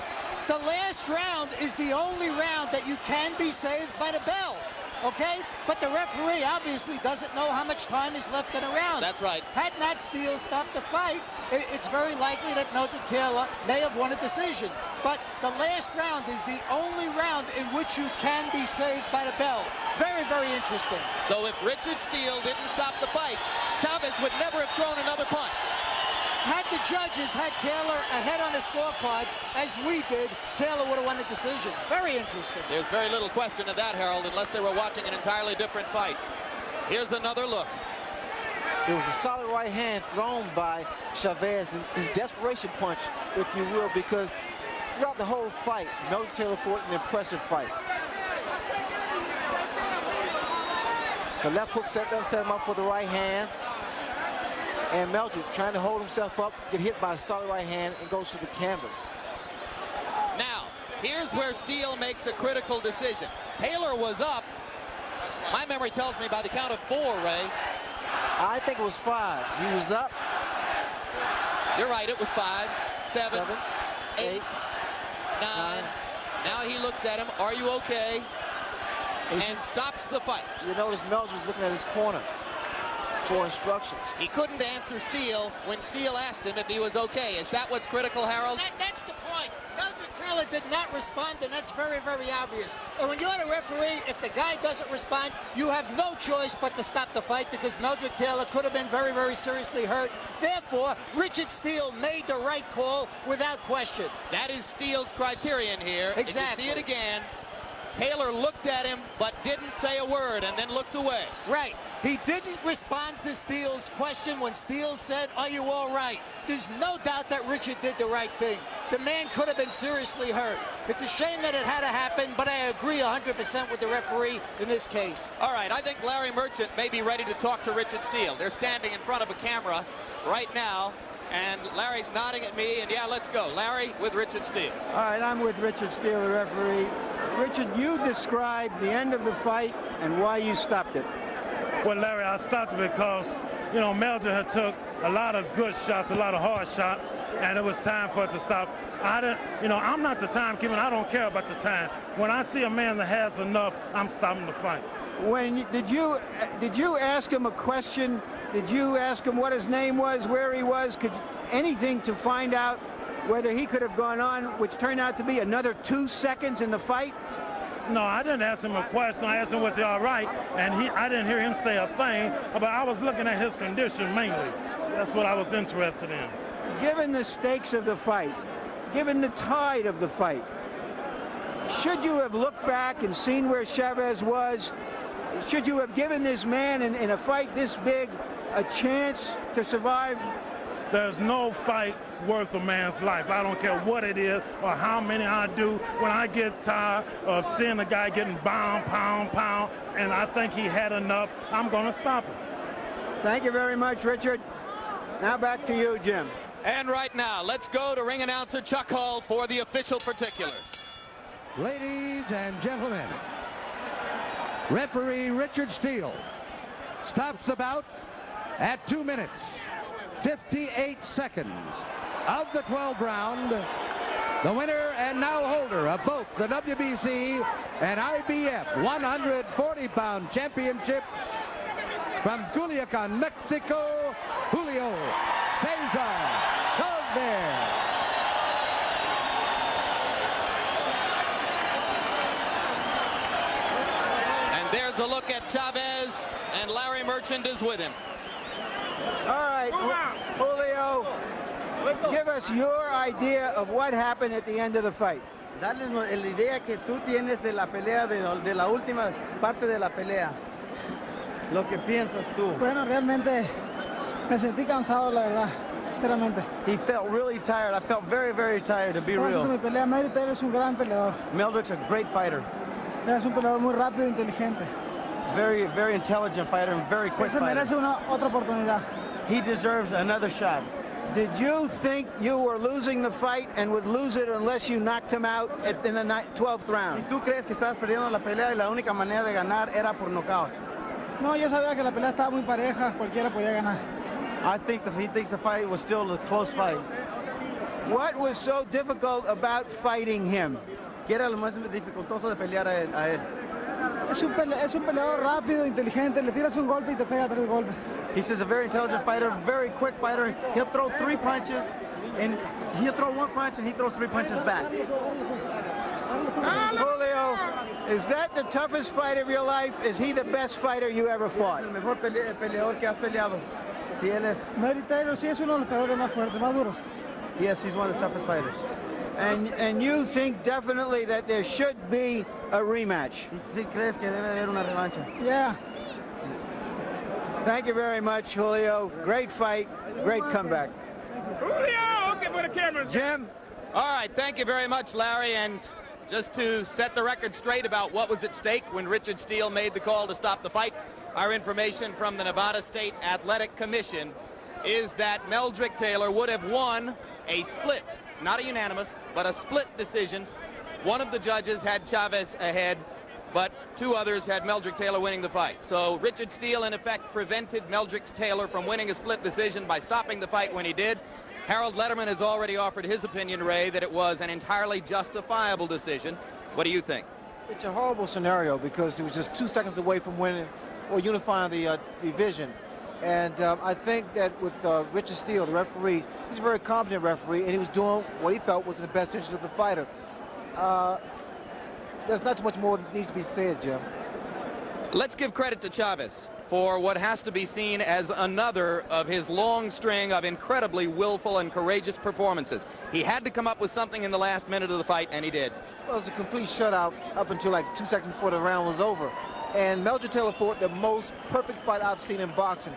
the last round is the only round that you can be saved by the bell. Okay? But the referee obviously doesn't know how much time is left in a round. That's right. Had not Steele stopped the fight, it's very likely that Meldrick Taylor may have won a decision. But the last round is the only round in which you can be saved by the bell. Very, very interesting. So if Richard Steele didn't stop the fight, Chavez would never have thrown another punch. Had the judges had Taylor ahead on the scorecards, as we did, Taylor would have won the decision. Very interesting. There's very little question of that, Harold, unless they were watching an entirely different fight. Here's another look. It was a solid right hand thrown by Chavez, his desperation punch, if you will, because throughout the whole fight, Meldrick Taylor fought an impressive fight. The left hook set him up for the right hand. And Meldrick trying to hold himself up, get hit by a solid right hand, and goes to the canvas. Now, here's where Steele makes a critical decision. Taylor was up. My memory tells me by the count of 4, Ray. I think it was 5. He was up. You're right, it was 5, 7, 8, 9. Now he looks at him. Are you okay? and stops the fight. You notice Meldrick's looking at his corner for instructions. He couldn't answer Steele when Steele asked him if he was okay. Is that what's critical, Harold? That's the point. Meldrick Taylor did not respond, and that's very, very obvious. And when you're a referee, if the guy doesn't respond, you have no choice but to stop the fight because Meldrick Taylor could have been very, very seriously hurt. Therefore, Richard Steele made the right call without question. That is Steele's criterion here. Exactly. You see it again. Taylor looked at him but didn't say a word and then looked away. Right. He didn't respond to Steele's question when Steele said, "Are you all right?" There's no doubt that Richard did the right thing. The man could have been seriously hurt. It's a shame that it had to happen, but I agree 100% with the referee in this case. All right, I think Larry Merchant may be ready to talk to Richard Steele. They're standing in front of a camera right now, and Larry's nodding at me, and yeah, let's go. Larry with Richard Steele. All right, I'm with Richard Steele, the referee. Richard, you described the end of the fight and why you stopped it. Well, Larry, I stopped it because, you know, Meldrick had took a lot of good shots, a lot of hard shots, and it was time for it to stop. I didn't, you know, I'm not the timekeeper, and I don't care about the time. When I see a man that has enough, I'm stopping the fight. Did you ask him a question? Did you ask him what his name was, where he was? Anything to find out whether he could have gone on, which turned out to be another 2 seconds in the fight? No, I didn't ask him a question. I asked him, was he all right? And I didn't hear him say a thing, but I was looking at his condition mainly. That's what I was interested in. Given the stakes of the fight, given the tide of the fight, should you have looked back and seen where Chavez was? Should you have given this man in a fight this big a chance to survive? There's no fight worth a man's life. I don't care what it is or how many I do. When I get tired of seeing a guy getting pound, and I think he had enough, I'm going to stop him. Thank you very much, Richard. Now back to you, Jim. And right now, let's go to ring announcer Chuck Hull for the official particulars. Ladies and gentlemen, referee Richard Steele stops the bout at 2 minutes, 58 seconds of the 12th round. The winner and now holder of both the WBC and IBF 140-pound championships from Culiacan, Mexico, Julio Cesar Chavez. And there's a look at Chavez, and Larry Merchant is with him. All right, Julio, give us your idea of what happened at the end of the fight. Darles la idea que tú tienes de la pelea, de la última parte de la pelea. Lo que piensas tú. Bueno, realmente me sentí cansado, la verdad, sinceramente. He felt really tired. I felt very, very tired, to be real. Mi pelea, Meldrick Taylor es un gran peleador. Meldrick's a great fighter. Es un peleador muy rápido e inteligente. Very, very intelligent fighter and very quick Se fighter. merece otra oportunidad. He deserves another shot. Did you think you were losing the fight and would lose it unless you knocked him out in the 12th round? ¿Y tú crees que estabas perdiendo la pelea y la única manera de ganar era por nocaut? No, yo sabía que la pelea estaba muy pareja, cualquiera podía ganar. I think that he thinks the fight was still a close fight. What was so difficult about fighting him? ¿Qué era lo más dificultoso de pelear a él? Es un peleador rápido, inteligente, le tiras un golpe y te pega 3 golpes. He says a very intelligent fighter, very quick fighter. He'll throw 3 punches, and he'll throw 1 punch, and he throws 3 punches back. Julio, is that the toughest fight of your life? Is he the best fighter you ever fought? El mejor peleador que has peleado. Sí, él es. Meldrick Taylor sí es uno de los peleadores más fuertes, más duros. Yes, he's one of the toughest fighters. And you think definitely that there should be a rematch? ¿Sí crees que debe haber una revancha? Yeah. Thank you very much, Julio. Great fight, great comeback. Julio, okay for the camera. Jim? All right, thank you very much, Larry. And just to set the record straight about what was at stake when Richard Steele made the call to stop the fight, our information from the Nevada State Athletic Commission is that Meldrick Taylor would have won a split, not a unanimous, but a split decision. One of the judges had Chavez ahead, but 2 others had Meldrick Taylor winning the fight. So Richard Steele, in effect, prevented Meldrick Taylor from winning a split decision by stopping the fight when he did. Harold Letterman has already offered his opinion, Ray, that it was an entirely justifiable decision. What do you think? It's a horrible scenario because he was just 2 seconds away from winning or unifying the division. And I think that with Richard Steele, the referee, he's a very competent referee, and he was doing what he felt was in the best interest of the fighter. There's not too much more that needs to be said, Jim. Let's give credit to Chavez for what has to be seen as another of his long string of incredibly willful and courageous performances. He had to come up with something in the last minute of the fight, and he did. Well, it was a complete shutout up until like 2 seconds before the round was over. And Meldrick Taylor fought the most perfect fight I've seen in boxing.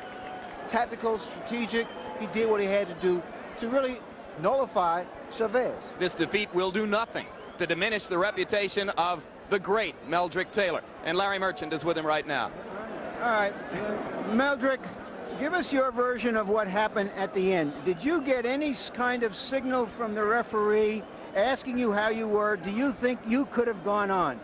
Tactical, strategic, he did what he had to do to really nullify Chavez. This defeat will do nothing to diminish the reputation of the great Meldrick Taylor. And Larry Merchant is with him right now. All right, Meldrick, give us your version of what happened at the end. Did you get any kind of signal from the referee asking you how you were? Do you think you could have gone on?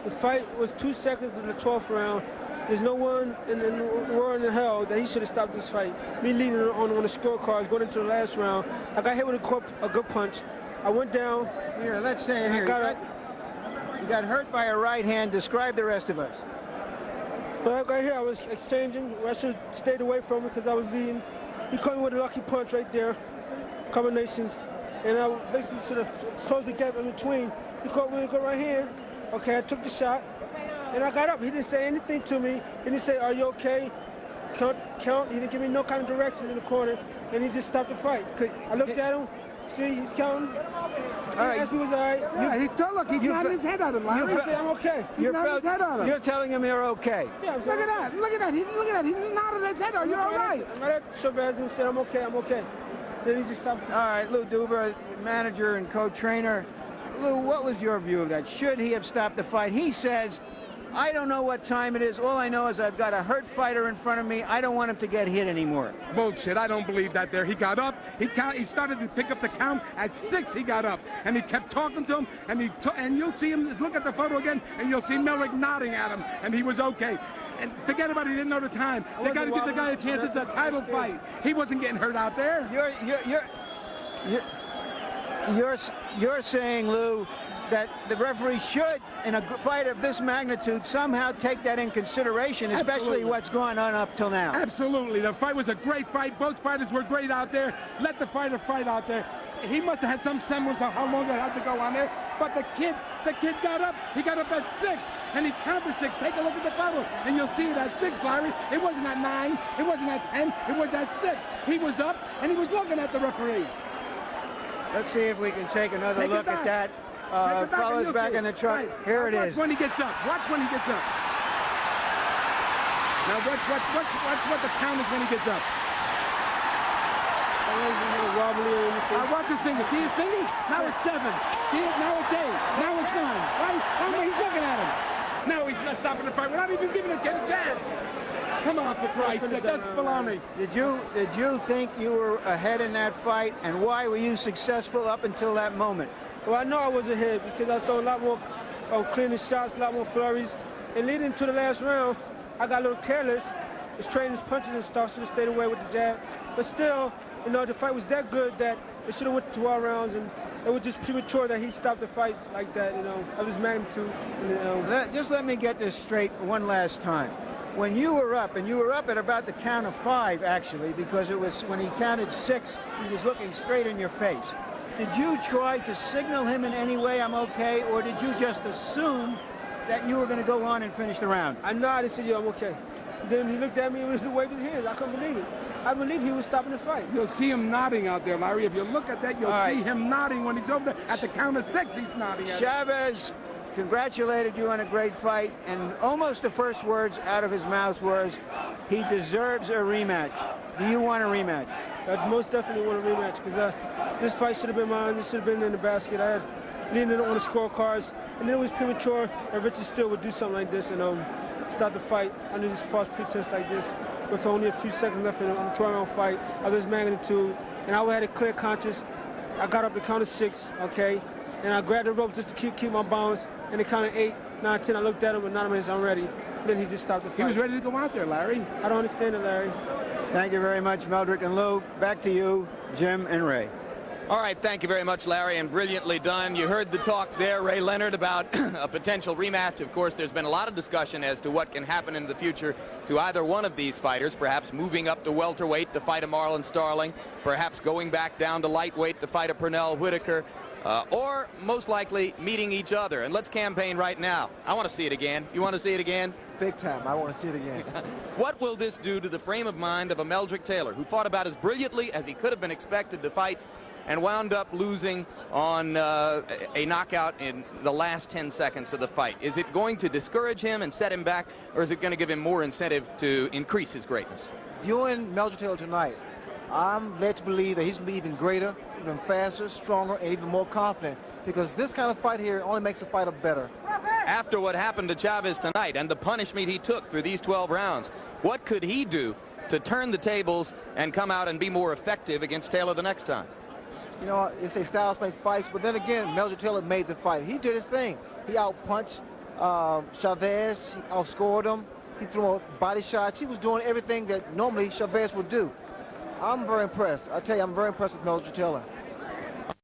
The fight was 2 seconds in the 12th round. There's no one in the world in hell that he should have stopped this fight. Me leading on the scorecards going into the last round. I got hit with a good punch. I went down. Here, let's say it here. You got hurt by a right hand. Describe the rest of us. But right here, I was exchanging. I should have stayed away from him because I was leading. He caught me with a lucky punch right there. Combinations. And I basically should have closed the gap in between. He caught me with a good right hand. Okay, I took the shot. And I got up. He didn't say anything to me. He didn't say, are you okay? Count. He didn't give me no kind of directions in the corner. And he just stopped the fight. I looked at him. See, he's counting. All right. Asked me was all right. Yeah, he's still, look, he's nodding his head at him, Larry. He said, I'm okay. He's nodding his head at him. You're telling him you're okay. Yeah, Look at that. Look at that. He's nodding his head at him. You're all right. I'm right at Chavez and said, I'm okay. I'm okay. Then he just stopped. All right, Lou Duva, manager and co-trainer. Lou, what was your view of that? Should he have stopped the fight? He says, I don't know what time it is. All I know is I've got a hurt fighter in front of me. I don't want him to get hit anymore. Bullshit. I don't believe that there. He got up. He started to pick up the count. At 6, he got up. And he kept talking to him. And you'll see him, look at the photo again, and you'll see Meldrick nodding at him. And he was okay. And forget about it. He didn't know the time. They got to give the guy a chance. It's a title fight. He wasn't getting hurt out there. You're saying, Lou, that the referee should, in a fight of this magnitude, somehow take that in consideration, especially Absolutely. What's going on up till now. Absolutely. The fight was a great fight. Both fighters were great out there. Let the fighter fight out there. He must have had some semblance of how long it had to go on there. But the kid got up. He got up at 6, and he counted 6. Take a look at the photo, and you'll see it at 6, Larry. It wasn't at 9. It wasn't at 10. It was at 6. He was up, and he was looking at the referee. Let's see if we can take another look at that. Fellas back in the truck. Right. Here it is. Watch when he gets up. Watch when he gets up. Now watch what the count is when he gets up. Watch his fingers. See his fingers? Now it's 7. See it? Now it's 8. Now it's 9. Right? Oh, he's looking at him. Now he's not stopping the fight without even giving the kid a chance. Come on, for Christ's sake. That's baloney. Did you think you were ahead in that fight, and why were you successful up until that moment? Well, I know I was ahead because I throw a lot more cleaner shots, a lot more flurries. And leading to the last round, I got a little careless. Was trading his punches and stuff, should have stayed away with the jab. But still, you know, the fight was that good that it should have went to 12 rounds, and it was just premature that he stopped the fight like that, you know, of his magnitude. You know. Just let me get this straight one last time. When you were up, and you were up at about the count of 5, actually, because it was when he counted 6, he was looking straight in your face. Did you try to signal him in any way, I'm okay, or did you just assume that you were going to go on and finish the round? I nodded and said, yo, I'm okay. Then he looked at me and was waving his hands. I couldn't believe it. I believe he was stopping the fight. You'll see him nodding out there, Larry. If you look at that, you'll see him nodding when he's over there. At the count of 6, he's nodding at Chavez congratulated you on a great fight, and almost the first words out of his mouth was, he deserves a rematch. Do you want a rematch? I most definitely want a rematch, because this fight should have been mine. This should have been in the basket. I had leading it on the scorecards, and then it was premature that Richard Steele would do something like this and start the fight under this false pretense like this with only a few seconds left in a 12-round fight of this magnitude. And I had a clear conscience. I got up to count of 6, okay? And I grabbed the rope just to keep my balance. And it counted 8, 9, 10. I looked at him and 9 minutes, I'm ready. Then he just stopped the fight. He was ready to go out there, Larry. I don't understand it, Larry. Thank you very much, Meldrick and Lou. Back to you, Jim and Ray. All right, thank you very much, Larry, and brilliantly done. You heard the talk there, Ray Leonard, about a potential rematch. Of course, there's been a lot of discussion as to what can happen in the future to either one of these fighters, perhaps moving up to welterweight to fight a Marlon Starling, perhaps going back down to lightweight to fight a Pernell Whitaker, or most likely meeting each other. And let's campaign right now. I want to see it again. You want to see it again? Big time. I want to see it again. What will this do to the frame of mind of a Meldrick Taylor, who fought about as brilliantly as he could have been expected to fight and wound up losing on a knockout in the last 10 seconds of the fight? Is it going to discourage him and set him back, or is it going to give him more incentive to increase his greatness? Viewing Meldrick Taylor tonight, I'm led to believe that he's going to be even greater, even faster, stronger, and even more confident, because this kind of fight here only makes a fighter better. After what happened to Chavez tonight and the punishment he took through these 12 rounds, what could he do to turn the tables and come out and be more effective against Taylor the next time? You know, they say styles make fights, but then again, Meldrick Taylor made the fight. He did his thing. He outpunched Chavez, he outscored him. He threw body shots. He was doing everything that normally Chavez would do. I'm very impressed. I tell you, I'm very impressed with Meldrick Taylor.